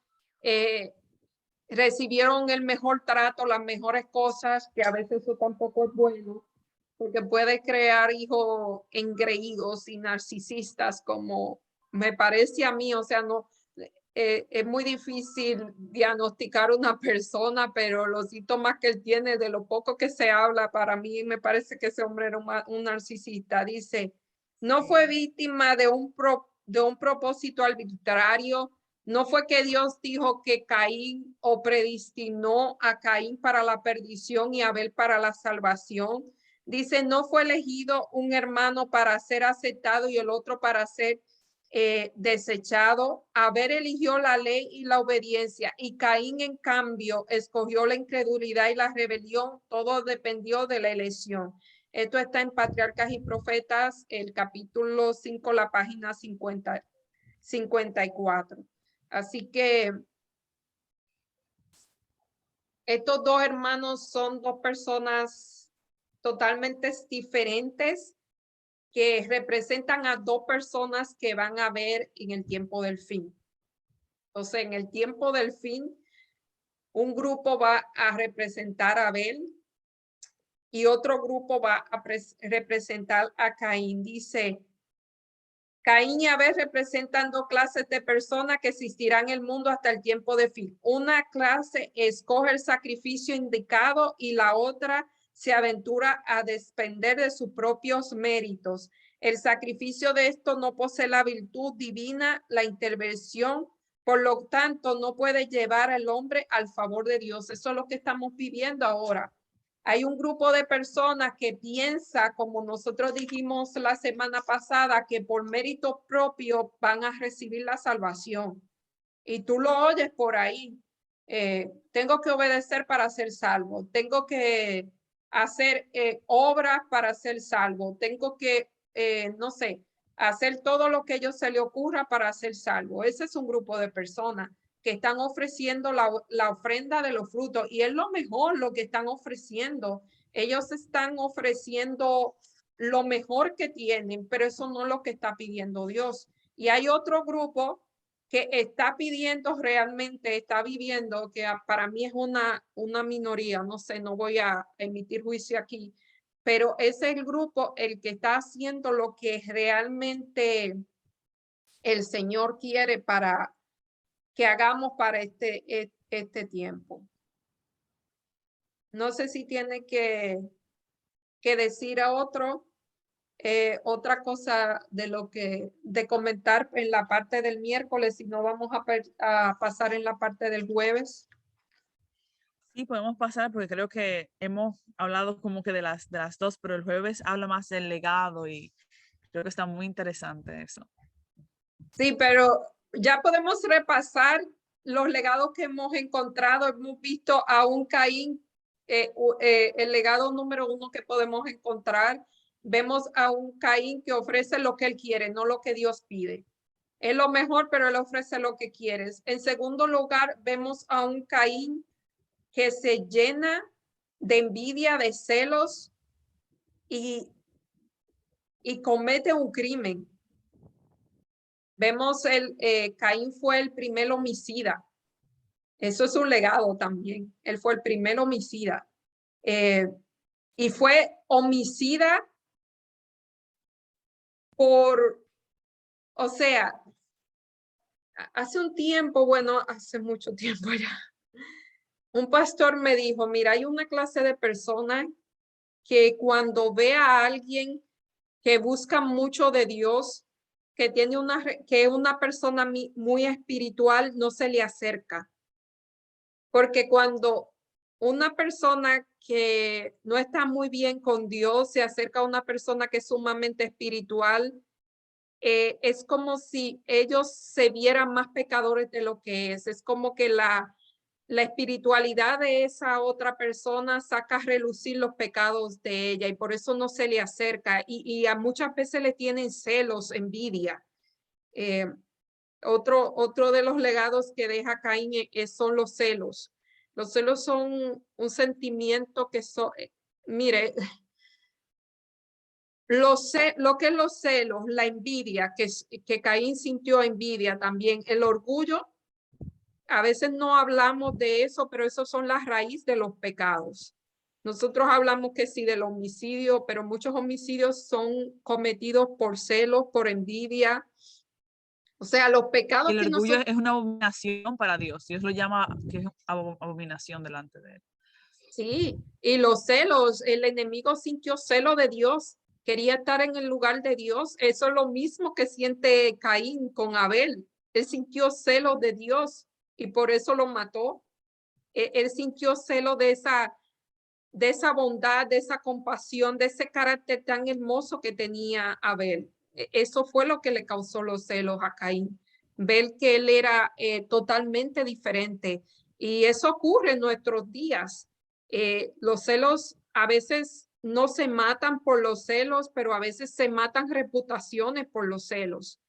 A: recibieron el mejor trato, las mejores cosas, que a veces eso tampoco es bueno, porque puede crear hijos engreídos y narcisistas, como me parece a mí. O sea, no, es muy difícil diagnosticar una persona, pero los síntomas que él tiene, de lo poco que se habla, para mí me parece que ese hombre era un narcisista. Dice, no fue víctima de un propósito arbitrario. No fue que Dios dijo que Caín o predestinó a Caín para la perdición y Abel para la salvación. Dice, no fue elegido un hermano para ser aceptado y el otro para ser desechado. Abel eligió la ley y la obediencia, y Caín, en cambio, escogió la incredulidad y la rebelión. Todo dependió de la elección. Esto está en Patriarcas y Profetas, el capítulo 5, la página 54. Así que estos dos hermanos son dos personas totalmente diferentes que representan a dos personas que van a ver en el tiempo del fin. Entonces, en el tiempo del fin, un grupo va a representar a Abel y otro grupo va a representar a Caín. Dice, Caín y Abel representan dos clases de personas que existirán en el mundo hasta el tiempo de fin. Una clase escoge el sacrificio indicado y la otra se aventura a despender de sus propios méritos. El sacrificio de esto no posee la virtud divina, la intervención, por lo tanto no puede llevar al hombre al favor de Dios. Eso es lo que estamos viviendo ahora. Hay un grupo de personas que piensa, como nosotros dijimos la semana pasada, que por mérito propio van a recibir la salvación. Y tú lo oyes por ahí. Tengo que obedecer para ser salvo. Tengo que hacer obras para ser salvo. Tengo que, no sé, hacer todo lo que a ellos se le ocurra para ser salvo. Ese es un grupo de personas que están ofreciendo la ofrenda de los frutos, y es lo mejor lo que están ofreciendo. Ellos están ofreciendo lo mejor que tienen, pero eso no es lo que está pidiendo Dios. Y hay otro grupo que está pidiendo realmente, está viviendo, que para mí es una minoría, no sé, no voy a emitir juicio aquí, pero es el grupo el que está haciendo lo que realmente el Señor quiere para que hagamos para este tiempo. No sé si tiene que decir a otro otra cosa de lo que de comentar en la parte del miércoles, si no vamos a pasar en la parte del jueves.
B: Sí, podemos pasar porque creo que hemos hablado como que de las dos, pero el jueves habla más del legado y creo que está muy interesante eso.
A: Sí, pero ya podemos repasar los legados que hemos encontrado. Hemos visto a un Caín, el legado número 1 que podemos encontrar. Vemos a un Caín que ofrece lo que él quiere, no lo que Dios pide. Es lo mejor, pero él ofrece lo que quieres. En segundo lugar, vemos a un Caín que se llena de envidia, de celos y comete un crimen. Vemos Caín fue el primer homicida. Eso es un legado también. Él fue el primer homicida. Y fue homicida o sea, hace un tiempo, bueno, hace mucho tiempo ya, un pastor me dijo, mira, hay una clase de personas que cuando ve a alguien que busca mucho de Dios, que tiene que una persona muy espiritual, no se le acerca. Porque cuando una persona que no está muy bien con Dios se acerca a una persona que es sumamente espiritual, es como si ellos se vieran más pecadores de lo que es. Es como que la espiritualidad de esa otra persona saca a relucir los pecados de ella, y por eso no se le acerca, y a muchas veces le tienen celos, envidia. Otro de los legados que deja Caín son los celos. Los celos son un sentimiento que mire, lo que es los celos, la envidia, que Caín sintió envidia también, el orgullo. A veces no hablamos de eso, pero esos son las raíces de los pecados. Nosotros hablamos que sí del homicidio, pero muchos homicidios son cometidos por celos, por envidia. O sea, los pecados
B: El
A: que
B: orgullo
A: nosotros...
B: es una abominación para Dios. Dios lo llama que es abominación delante de él.
A: Sí, y los celos, el enemigo sintió celo de Dios, quería estar en el lugar de Dios. Eso es lo mismo que siente Caín con Abel. Él sintió celo de Dios y por eso lo mató. Él sintió celo de esa bondad, de esa compasión, de ese carácter tan hermoso que tenía Abel. Eso fue lo que le causó los celos a Caín, ver que él era totalmente diferente. Y eso ocurre en nuestros días. Los celos a veces no se matan por los celos, pero a veces se matan reputaciones por los celos.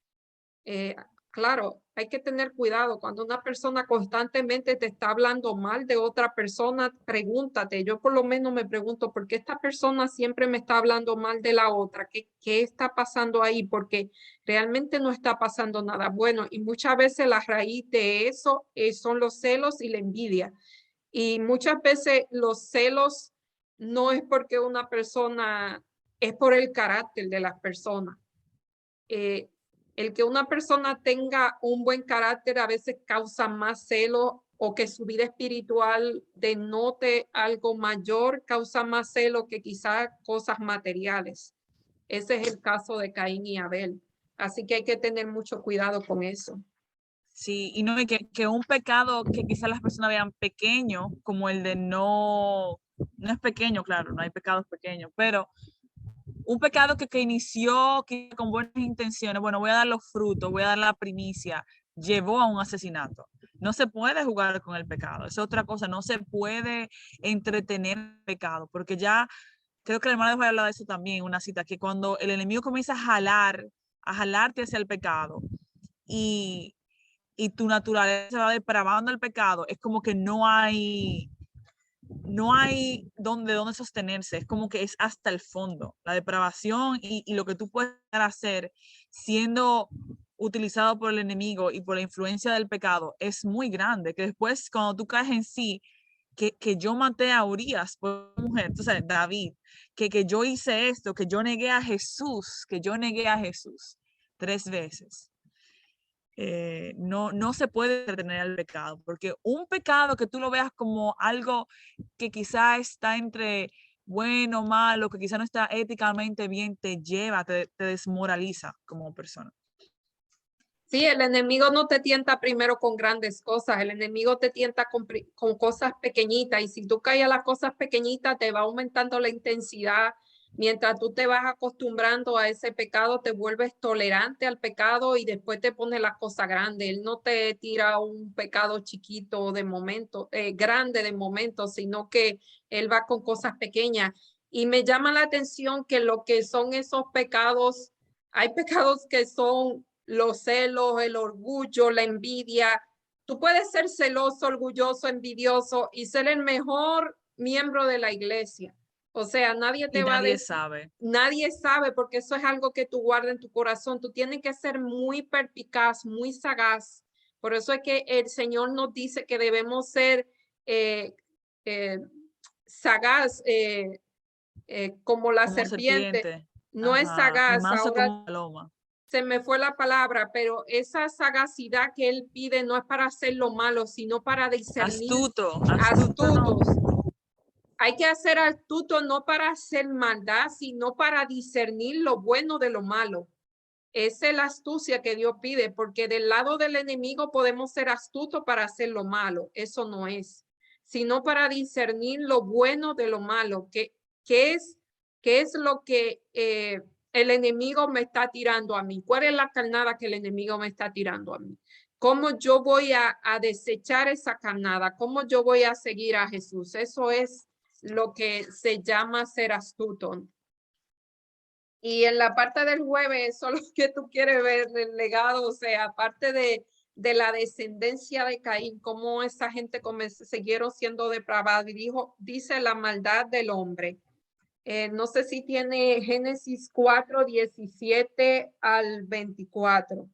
A: Claro, hay que tener cuidado. Cuando una persona constantemente te está hablando mal de otra persona, pregúntate. Yo por lo menos me pregunto, ¿por qué esta persona siempre me está hablando mal de la otra? ¿Qué está pasando ahí? Porque realmente no está pasando nada bueno. Y muchas veces la raíz de eso son los celos y la envidia. Y muchas veces los celos no es porque una persona, es por el carácter de las personas. El que una persona tenga un buen carácter a veces causa más celo, o que su vida espiritual denote algo mayor causa más celo que quizás cosas materiales. Ese es el caso de Caín y Abel. Así que hay que tener mucho cuidado con eso.
B: Sí, y no, y que un pecado que quizás las personas vean pequeño, como el de no es pequeño, claro, no hay pecados pequeños, pero un pecado que inició con buenas intenciones, bueno, voy a dar los frutos, voy a dar la primicia, llevó a un asesinato. No se puede jugar con el pecado, es otra cosa, no se puede entretener el pecado, porque ya creo que la hermana dejó de hablar de eso también, una cita, que cuando el enemigo comienza a jalarte hacia el pecado y, y tu naturaleza se va depravando el pecado, es como que no hay donde sostenerse, es como que es hasta el fondo, la depravación y lo que tú puedes hacer siendo utilizado por el enemigo y por la influencia del pecado es muy grande, que después cuando tú caes en sí, que yo maté a Urias por mujer, entonces David, que yo hice esto, que yo negué a Jesús, 3 veces. No se puede detener el pecado, porque un pecado que tú lo veas como algo que quizá está entre bueno, malo, que quizá no está éticamente bien, te desmoraliza como persona.
A: Sí, el enemigo no te tienta primero con grandes cosas, el enemigo te tienta con cosas pequeñitas, y si tú caes a las cosas pequeñitas te va aumentando la intensidad. Mientras tú te vas acostumbrando a ese pecado, te vuelves tolerante al pecado y después te pone las cosas grandes. Él no te tira un pecado chiquito de momento, grande de momento, sino que él va con cosas pequeñas. Y me llama la atención que lo que son esos pecados, hay pecados que son los celos, el orgullo, la envidia. Tú puedes ser celoso, orgulloso, envidioso y ser el mejor miembro de la iglesia. O sea, nadie te
B: Y
A: va a
B: nadie
A: decir,
B: sabe.
A: nadie sabe, porque eso es algo que tú guardas en tu corazón. Tú tienes que ser muy perspicaz, muy sagaz. Por eso es que el Señor nos dice que debemos ser eh, sagaz, como la
B: Como
A: serpiente.
B: serpiente.
A: No es
B: Ajá. Y
A: sagaz.
B: manso
A: Ahora
B: como paloma.
A: se me fue la palabra, pero esa sagacidad que él pide no es para hacer lo malo, sino para discernir.
B: Astuto no.
A: Astutos. Hay que hacer astuto no para hacer maldad, sino para discernir lo bueno de lo malo. Esa es la astucia que Dios pide, porque del lado del enemigo podemos ser astutos para hacer lo malo. Eso no es, sino para discernir lo bueno de lo malo, que es, qué es lo que el enemigo me está tirando a mí. ¿Cuál es la carnada que el enemigo me está tirando a mí? ¿Cómo yo voy a desechar esa carnada? ¿Cómo yo voy a seguir a Jesús? Eso es lo que se llama ser astuto. Y en la parte del jueves, eso es lo que tú quieres ver, el legado, o sea, aparte de la descendencia de Caín, cómo esa gente siguieron siendo depravados, y dice la maldad del hombre. No sé si tiene Génesis 4:17 al 24.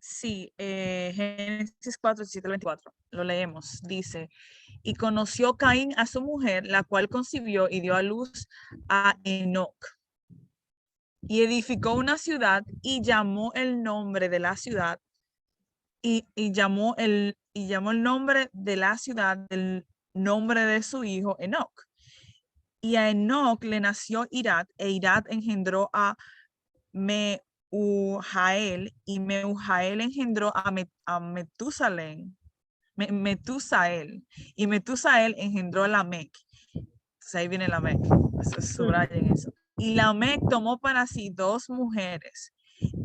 B: Sí, Génesis 4, 17 al 24. Lo leemos. Dice, y conoció Caín a su mujer, la cual concibió y dio a luz a Enoc. Y edificó una ciudad y llamó el nombre de la ciudad y llamó el nombre de la ciudad del nombre de su hijo Enoc. Y a Enoc le nació Irad, e Irad engendró a Meujael, y Meujael engendró a Metusalén, Metusael, y Metusael engendró a Lamec. Entonces ahí viene Lamec, subrayen eso. Y Lamec tomó para sí 2 mujeres.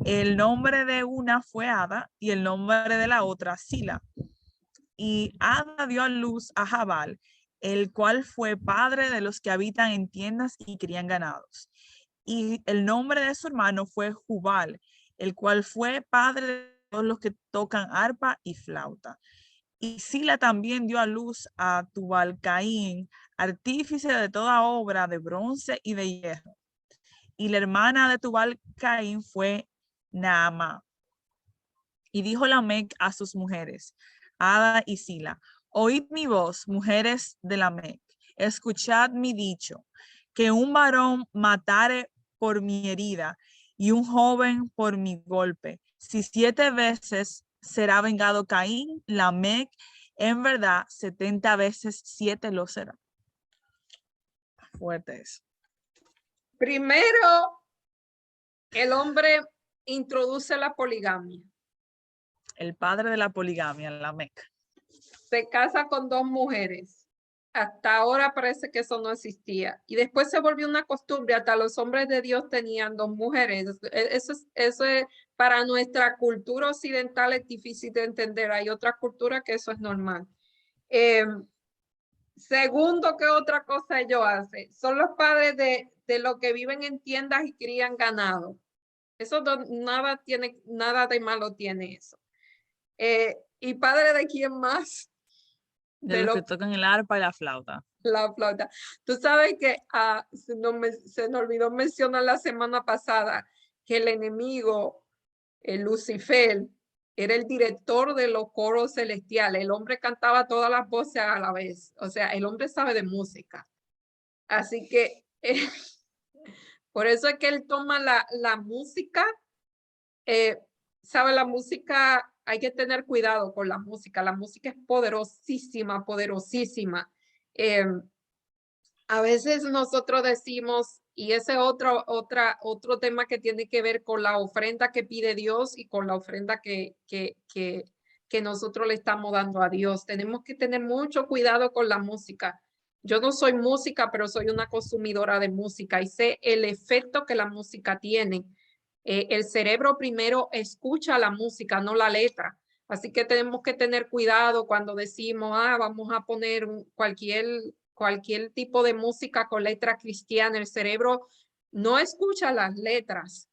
B: El nombre de una fue Ada y el nombre de la otra Sila. Y Ada dio a luz a Jabal, el cual fue padre de los que habitan en tiendas y crían ganados. Y el nombre de su hermano fue Jubal, el cual fue padre de todos los que tocan arpa y flauta. Y Sila también dio a luz a Tubal-Caín, artífice de toda obra de bronce y de hierro. Y la hermana de Tubal-Caín fue Naamá. Y dijo Lamec a sus mujeres, Ada y Sila, oíd mi voz, mujeres de Lamec, escuchad mi dicho, que un varón matare por mi herida y un joven por mi golpe. Si 7 veces será vengado Caín, Lamec, en verdad 70 veces 7 lo será. Fuerte eso.
A: Primero, el hombre introduce la poligamia.
B: El padre de la poligamia, Lamec.
A: Se casa con 2 mujeres. Hasta ahora parece que eso no existía. Y después se volvió una costumbre. Hasta los hombres de Dios tenían 2 mujeres. Eso es para nuestra cultura occidental es difícil de entender. Hay otra cultura que eso es normal. Segundo, ¿qué otra cosa ellos hacen? Son los padres de los que viven en tiendas y crían ganado. Eso nada de malo tiene eso. ¿Y padre de quién más?
B: De los que tocan el arpa y la flauta.
A: La flauta. Tú sabes que se nos olvidó mencionar la semana pasada que el enemigo, el Lucifer, era el director de los coros celestiales. El hombre cantaba todas las voces a la vez. O sea, el hombre sabe de música. Así que por eso es que él toma la música. Sabe, la música, hay que tener cuidado con la música. La música es poderosísima, poderosísima. A veces nosotros decimos, y ese es otro tema que tiene que ver con la ofrenda que pide Dios y con la ofrenda que nosotros le estamos dando a Dios. Tenemos que tener mucho cuidado con la música. Yo no soy música, pero soy una consumidora de música y sé el efecto que la música tiene. El cerebro primero escucha la música, no la letra. Así que tenemos que tener cuidado cuando decimos, vamos a poner cualquier tipo de música con letra cristiana. El cerebro no escucha las letras,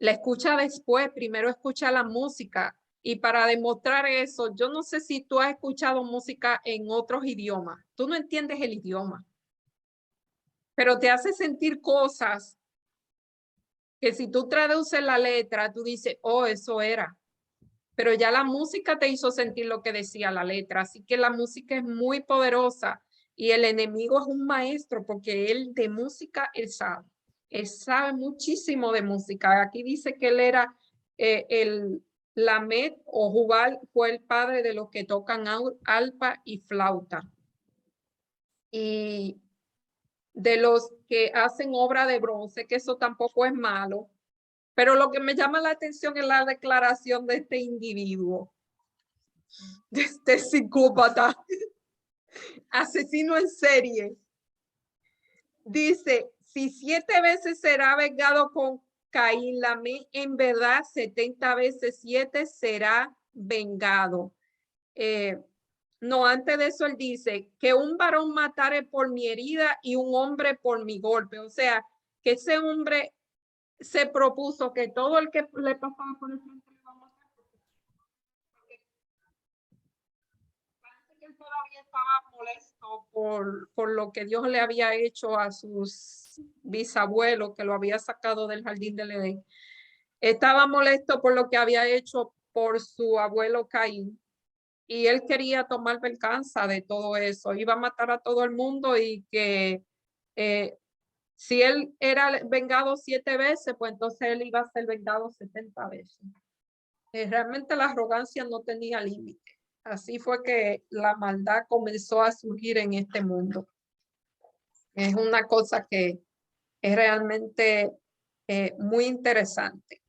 A: la escucha después, primero escucha la música. Y para demostrar eso, yo no sé si tú has escuchado música en otros idiomas. Tú no entiendes el idioma, pero te hace sentir cosas que si tú traduces la letra, tú dices, oh, eso era. Pero ya la música te hizo sentir lo que decía la letra. Así que la música es muy poderosa y el enemigo es un maestro porque él de música, él sabe muchísimo de música. Aquí dice que él era el Lamec o Jubal, fue el padre de los que tocan arpa y flauta. Y de los que hacen obra de bronce, que eso tampoco es malo. Pero lo que me llama la atención es la declaración de este individuo, de este psicópata, asesino en serie. Dice, si 7 veces será vengado con Caín, Lamec, en verdad 70 veces 7 será vengado. No, antes de eso él dice que un varón matare por mi herida y un hombre por mi golpe. O sea, que ese hombre se propuso que todo el que le pasaba por el frente le iba a matar. Parece que él todavía estaba molesto por lo que Dios le había hecho a sus bisabuelos, que lo había sacado del jardín del Edén. Estaba molesto por lo que había hecho por su abuelo Caín. Y él quería tomar venganza de todo eso. Iba a matar a todo el mundo y que si él era vengado 7 veces, pues entonces él iba a ser vengado 70 veces. Realmente la arrogancia no tenía límite. Así fue que la maldad comenzó a surgir en este mundo. Es una cosa que es realmente muy interesante.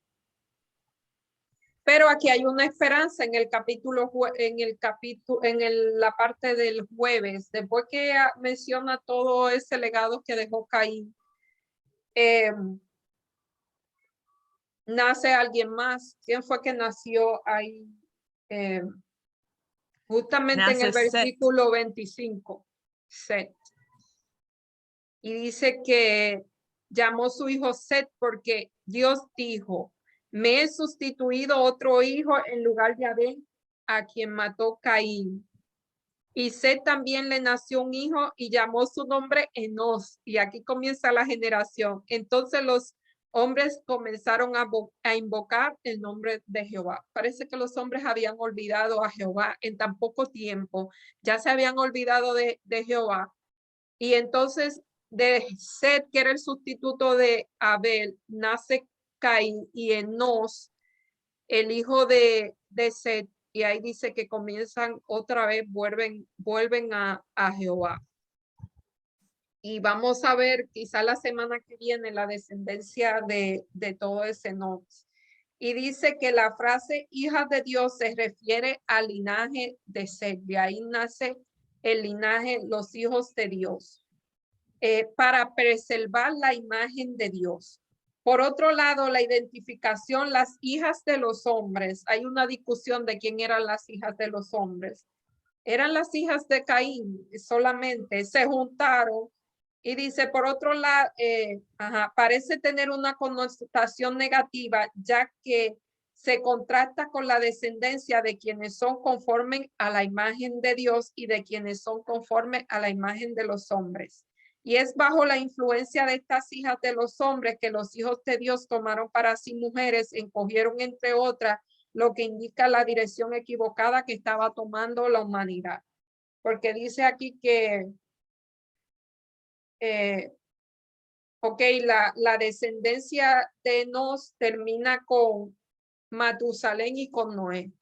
A: Pero aquí hay una esperanza en el la parte del jueves, después que menciona todo ese legado que dejó Caín, nace alguien más. ¿Quién fue que nació ahí? Justamente en el
B: Nace Set.
A: versículo 25, Set. Y dice que llamó su hijo Set porque Dios dijo, me he sustituido otro hijo en lugar de Abel, a quien mató Caín. Y Set también le nació un hijo y llamó su nombre Enos. Y aquí comienza la generación. Entonces los hombres comenzaron a invocar el nombre de Jehová. Parece que los hombres habían olvidado a Jehová en tan poco tiempo. Ya se habían olvidado de Jehová. Y entonces de Set, que era el sustituto de Abel, nace Caín y Enos, el hijo de Set, y ahí dice que comienzan otra vez, vuelven a Jehová. Y vamos a ver quizá la semana que viene la descendencia de todo ese Enos. Y dice que la frase hija de Dios se refiere al linaje de Set. De ahí nace el linaje, los hijos de Dios. Para preservar la imagen de Dios. Por otro lado, la identificación, las hijas de los hombres. Hay una discusión de quién eran las hijas de los hombres. Eran las hijas de Caín solamente, se juntaron y dice, por otro lado, parece tener una connotación negativa, ya que se contrasta con la descendencia de quienes son conformes a la imagen de Dios y de quienes son conformes a la imagen de los hombres. Y es bajo la influencia de estas hijas de los hombres que los hijos de Dios tomaron para sí mujeres, encogieron entre otras, lo que indica la dirección equivocada que estaba tomando la humanidad. Porque dice aquí que, la descendencia de Enos termina con Matusalén y con Noé.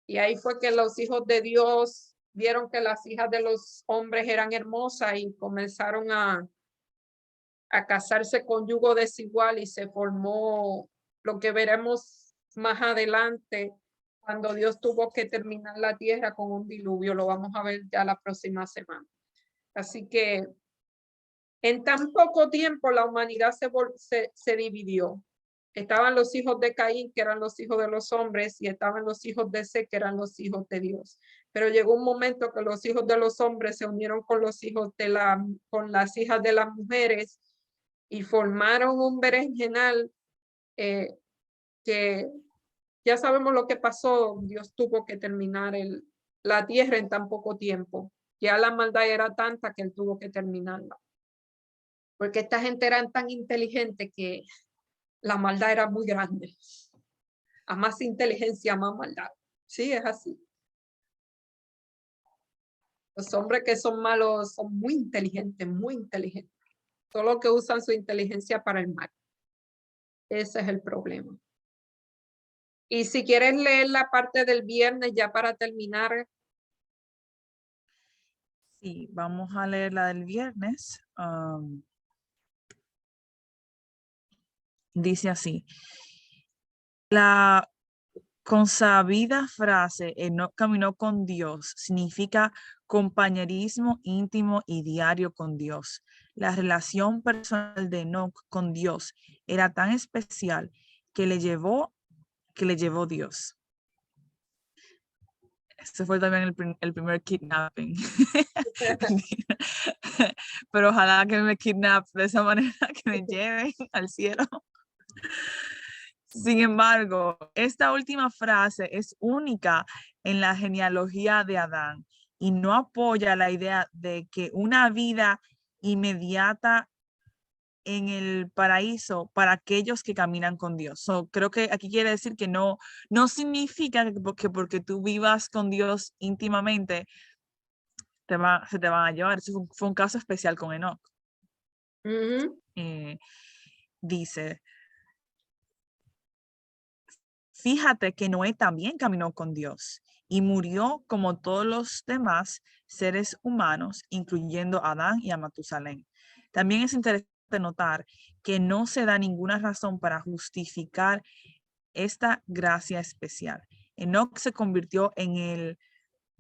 A: Y ahí fue que los hijos de Dios vieron que las hijas de los hombres eran hermosas y comenzaron a casarse con yugo desigual y se formó lo que veremos más adelante cuando Dios tuvo que terminar la tierra con un diluvio. Lo vamos a ver ya la próxima semana. Así que en tan poco tiempo la humanidad se dividió. Estaban los hijos de Caín, que eran los hijos de los hombres, y estaban los hijos de Set, que eran los hijos de Dios. Pero llegó un momento que los hijos de los hombres se unieron con los hijos con las hijas de las mujeres y formaron un berenjenal que ya sabemos lo que pasó. Dios tuvo que terminar la tierra en tan poco tiempo. Ya la maldad era tanta que él tuvo que terminarla. Porque esta gente era tan inteligente que la maldad era muy grande. A más inteligencia, más maldad. Sí, es así. Los hombres que son malos son muy inteligentes, muy inteligentes. Solo que usan su inteligencia para el mal. Ese es el problema. Y si quieres leer la parte del viernes ya para terminar.
B: Sí, vamos a leer la del viernes. Dice así. La consabida frase Enoc caminó con Dios significa compañerismo íntimo y diario con Dios. La relación personal de Enoc con Dios era tan especial que le llevó Dios. Este fue también el primer kidnapping. Pero ojalá que me kidnap de esa manera, que me lleven al cielo. Sin embargo, esta última frase es única en la genealogía de Adán y no apoya la idea de que una vida inmediata en el paraíso para aquellos que caminan con Dios. Creo que aquí quiere decir que no significa que porque tú vivas con Dios íntimamente se te van a llevar. Eso fue un caso especial con Enoc. Dice, fíjate que Noé también caminó con Dios y murió como todos los demás seres humanos, incluyendo a Adán y a Matusalén. También es interesante notar que no se da ninguna razón para justificar esta gracia especial. Enoc se convirtió en el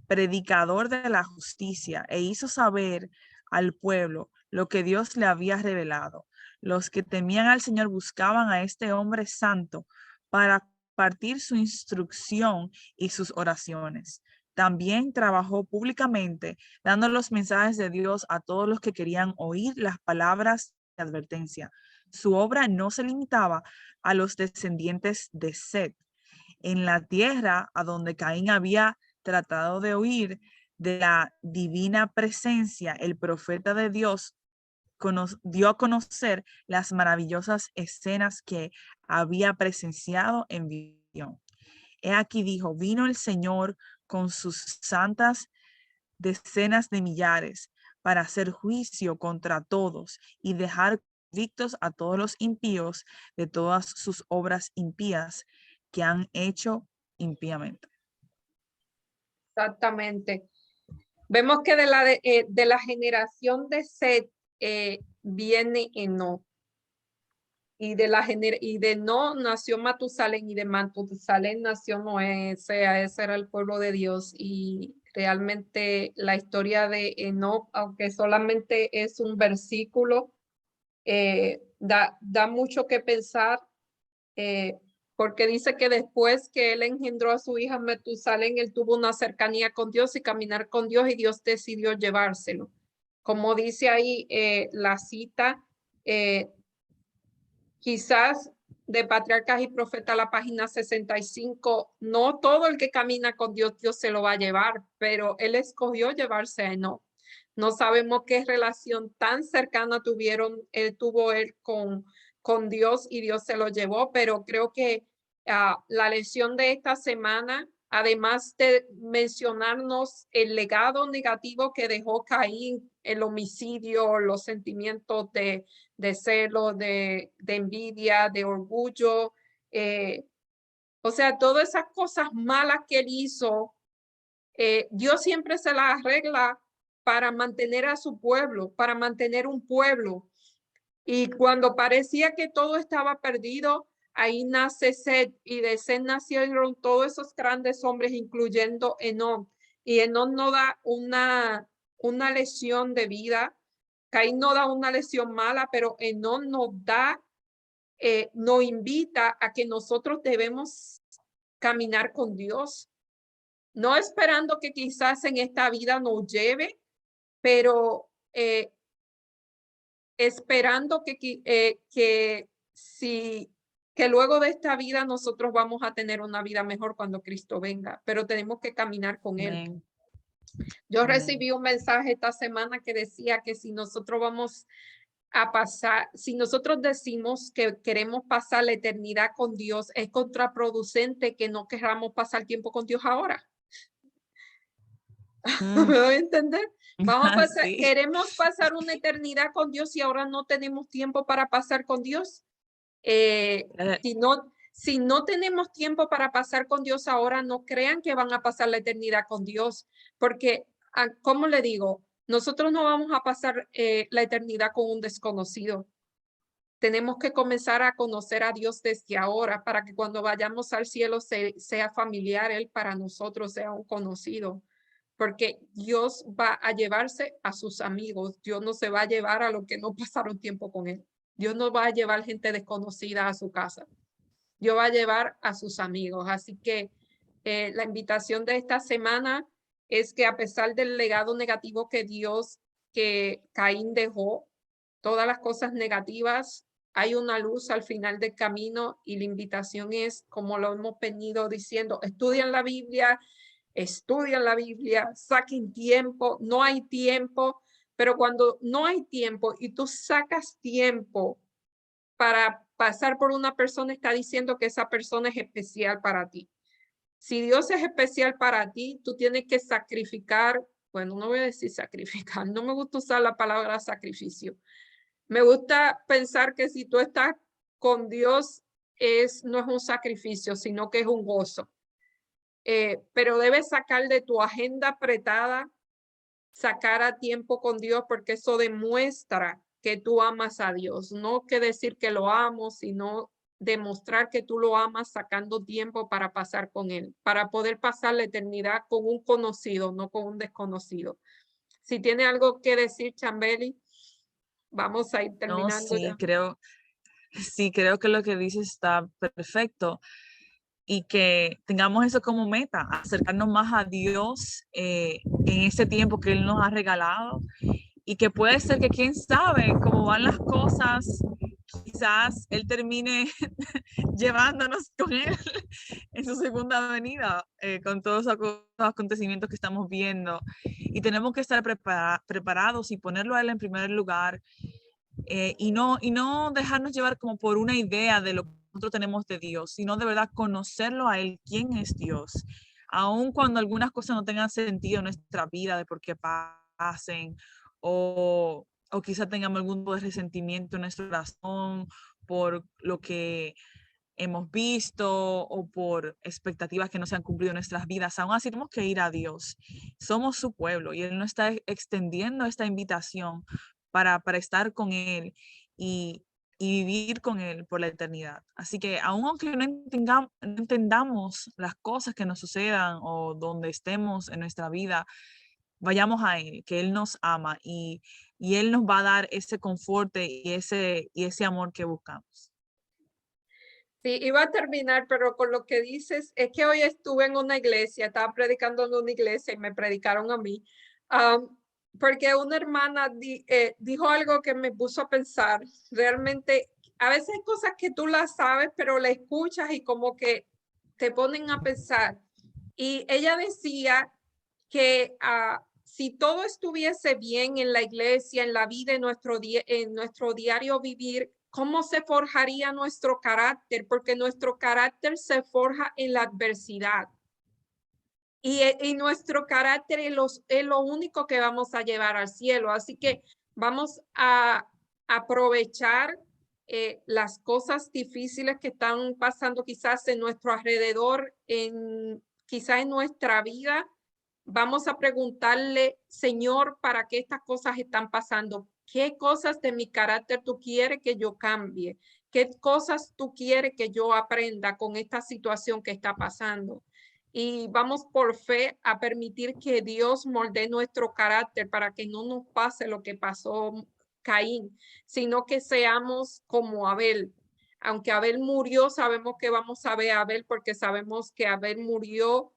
B: predicador de la justicia e hizo saber al pueblo lo que Dios le había revelado. Los que temían al Señor buscaban a este hombre santo para partir su instrucción y sus oraciones. También trabajó públicamente dando los mensajes de Dios a todos los que querían oír las palabras de advertencia. Su obra no se limitaba a los descendientes de Set. En la tierra a donde Caín había tratado de huir de la divina presencia, el profeta de Dios dio a conocer las maravillosas escenas que había presenciado en visión. He aquí dijo, vino el Señor con sus santas decenas de millares para hacer juicio contra todos y dejar convictos a todos los impíos de todas sus obras impías que han hecho impíamente.
A: Exactamente. Vemos que de la generación de Set viene Enoc. Y de No nació Matusalén, y de Matusalén nació Noé. O sea, ese era el pueblo de Dios. Y realmente la historia de Enoc, aunque solamente es un versículo, da mucho que pensar, porque dice que después que él engendró a su hija Matusalén, él tuvo una cercanía con Dios y caminar con Dios, y Dios decidió llevárselo. Como dice ahí la cita, quizás de Patriarcas y Profetas, la página 65, no todo el que camina con Dios, Dios se lo va a llevar, pero él escogió llevarse a Enoc. No sabemos qué relación tan cercana tuvo él con Dios, y Dios se lo llevó, pero creo que la lección de esta semana, además de mencionarnos el legado negativo que dejó Caín, el homicidio, los sentimientos de celo, de envidia, de orgullo, o sea, todas esas cosas malas que él hizo, Dios siempre se las arregla para mantener a su pueblo, para mantener un pueblo. Y cuando parecía que todo estaba perdido, ahí nace Set, y de Set nacieron todos esos grandes hombres, incluyendo Enoc. Y Enoc no da una lección de vida. Caín no da una lección mala, pero Enoc nos invita a que nosotros debemos caminar con Dios, no esperando que quizás en esta vida nos lleve, pero esperando que luego de esta vida nosotros vamos a tener una vida mejor cuando Cristo venga, pero tenemos que caminar con Él. Yo recibí un mensaje esta semana que decía que si nosotros vamos a pasar, si nosotros decimos que queremos pasar la eternidad con Dios, es contraproducente que no queramos pasar tiempo con Dios ahora. ¿Me voy a entender? Queremos pasar una eternidad con Dios y ahora no tenemos tiempo para pasar con Dios. Si no tenemos tiempo para pasar con Dios ahora, no crean que van a pasar la eternidad con Dios, porque, ¿cómo le digo? Nosotros no vamos a pasar la eternidad con un desconocido. Tenemos que comenzar a conocer a Dios desde ahora, para que cuando vayamos al cielo sea familiar Él para nosotros, sea un conocido. Porque Dios va a llevarse a sus amigos. Dios no se va a llevar a los que no pasaron tiempo con Él. Dios no va a llevar gente desconocida a su casa. Dios va a llevar a sus amigos. Así que la invitación de esta semana es que, a pesar del legado negativo que Caín dejó, todas las cosas negativas, hay una luz al final del camino, y la invitación es, como lo hemos venido diciendo, estudian la Biblia, saquen tiempo. No hay tiempo, pero cuando no hay tiempo y tú sacas tiempo para pasar por una persona, está diciendo que esa persona es especial para ti. Si Dios es especial para ti, tú tienes que sacrificar. Bueno, no voy a decir sacrificar, no me gusta usar la palabra sacrificio. Me gusta pensar que si tú estás con Dios, no es un sacrificio, sino que es un gozo. Pero debes sacar de tu agenda apretada, sacar a tiempo con Dios, porque eso demuestra que tú amas a Dios. No que decir que lo amo, sino demostrar que tú lo amas sacando tiempo para pasar con él, para poder pasar la eternidad con un conocido, no con un desconocido. Si tiene algo que decir, Chambeli, vamos a ir
B: No,
A: terminando ya.
B: sí, creo que lo que dices está perfecto y que tengamos eso como meta, acercarnos más a Dios en este tiempo que Él nos ha regalado y que puede ser que quién sabe cómo van las cosas, quizás Él termine llevándonos con Él en su segunda venida, con todos los acontecimientos que estamos viendo. Y tenemos que estar preparados y ponerlo a Él en primer lugar y no dejarnos llevar como por una idea de lo que nosotros tenemos de Dios, sino de verdad conocerlo a Él, quién es Dios. Aun cuando algunas cosas no tengan sentido en nuestra vida de por qué pasen, o quizá tengamos algún tipo de resentimiento en nuestro corazón por lo que hemos visto o por expectativas que no se han cumplido en nuestras vidas, aún así tenemos que ir a Dios. Somos su pueblo y Él nos está extendiendo esta invitación para estar con Él y vivir con Él por la eternidad. Así que aunque no entendamos las cosas que nos sucedan o donde estemos en nuestra vida, vayamos a Él, que Él nos ama y Él nos va a dar ese confort y ese amor que buscamos.
A: Sí, iba a terminar, pero con lo que dices, es que hoy estuve en una iglesia, estaba predicando en una iglesia y me predicaron a mí, porque una hermana dijo algo que me puso a pensar. Realmente, a veces hay cosas que tú las sabes, pero la escuchas y como que te ponen a pensar. Y ella decía que si todo estuviese bien en la iglesia, en la vida, en nuestro diario vivir, ¿cómo se forjaría nuestro carácter? Porque nuestro carácter se forja en la adversidad. Y nuestro carácter es lo único que vamos a llevar al cielo. Así que vamos a aprovechar las cosas difíciles que están pasando quizás en nuestro alrededor, quizás en nuestra vida. Vamos a preguntarle, Señor, ¿para qué estas cosas están pasando? ¿Qué cosas de mi carácter tú quieres que yo cambie? ¿Qué cosas tú quieres que yo aprenda con esta situación que está pasando? Y vamos por fe a permitir que Dios moldee nuestro carácter para que no nos pase lo que pasó Caín, sino que seamos como Abel. Aunque Abel murió, sabemos que vamos a ver a Abel porque sabemos que Abel murió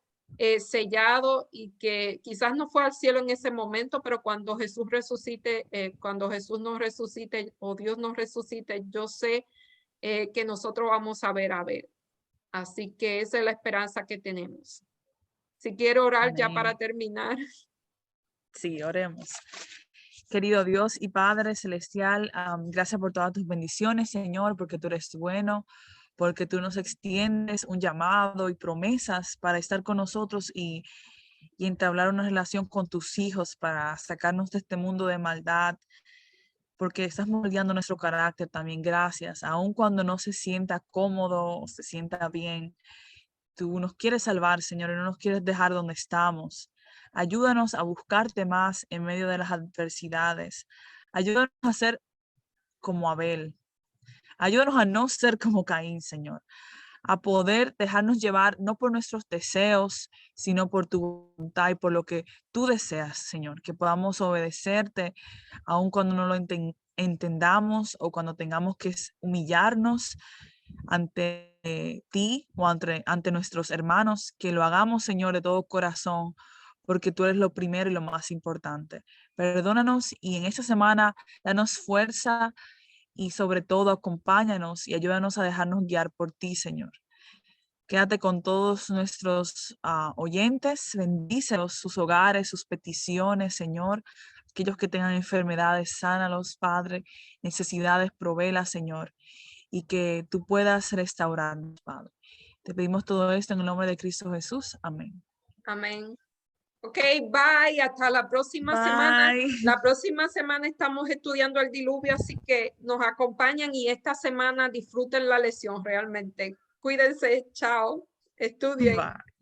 A: sellado y que quizás no fue al cielo en ese momento, pero cuando Jesús resucite, cuando Jesús nos resucite o Dios nos resucite, yo sé que nosotros vamos a ver a Abel. Así que esa es la esperanza que tenemos. Si quiero orar ya para
B: Amén.
A: terminar.
B: Sí, oremos. Querido Dios y Padre Celestial, gracias por todas tus bendiciones, Señor, porque tú eres bueno, porque tú nos extiendes un llamado y promesas para estar con nosotros y entablar una relación con tus hijos para sacarnos de este mundo de maldad, porque estás moldeando nuestro carácter también. Gracias, aun cuando no se sienta cómodo o se sienta bien. Tú nos quieres salvar, Señor, y no nos quieres dejar donde estamos. Ayúdanos a buscarte más en medio de las adversidades. Ayúdanos a ser como Abel. Ayúdanos a no ser como Caín, Señor. A poder dejarnos llevar no por nuestros deseos, sino por tu voluntad y por lo que tú deseas, Señor. Que podamos obedecerte aun cuando no lo entendamos o cuando tengamos que humillarnos ante ti o ante nuestros hermanos, que lo hagamos, Señor, de todo corazón, porque tú eres lo primero y lo más importante. Perdónanos y en esta semana danos fuerza y sobre todo acompáñanos y ayúdanos a dejarnos guiar por ti, Señor. Quédate con todos nuestros oyentes, bendícelos, sus hogares, sus peticiones, Señor. Aquellos que tengan enfermedades, sánalos, Padre, necesidades, provélas, Señor, y que tú puedas restaurarnos, Padre. Te pedimos todo esto en el nombre de Cristo Jesús. Amén.
A: Amén. Ok, bye. Hasta la próxima semana.
B: Bye.
A: La próxima semana estamos estudiando el diluvio, así que nos acompañan y esta semana disfruten la lección realmente. Cuídense. Chao. Estudien.
B: Bye.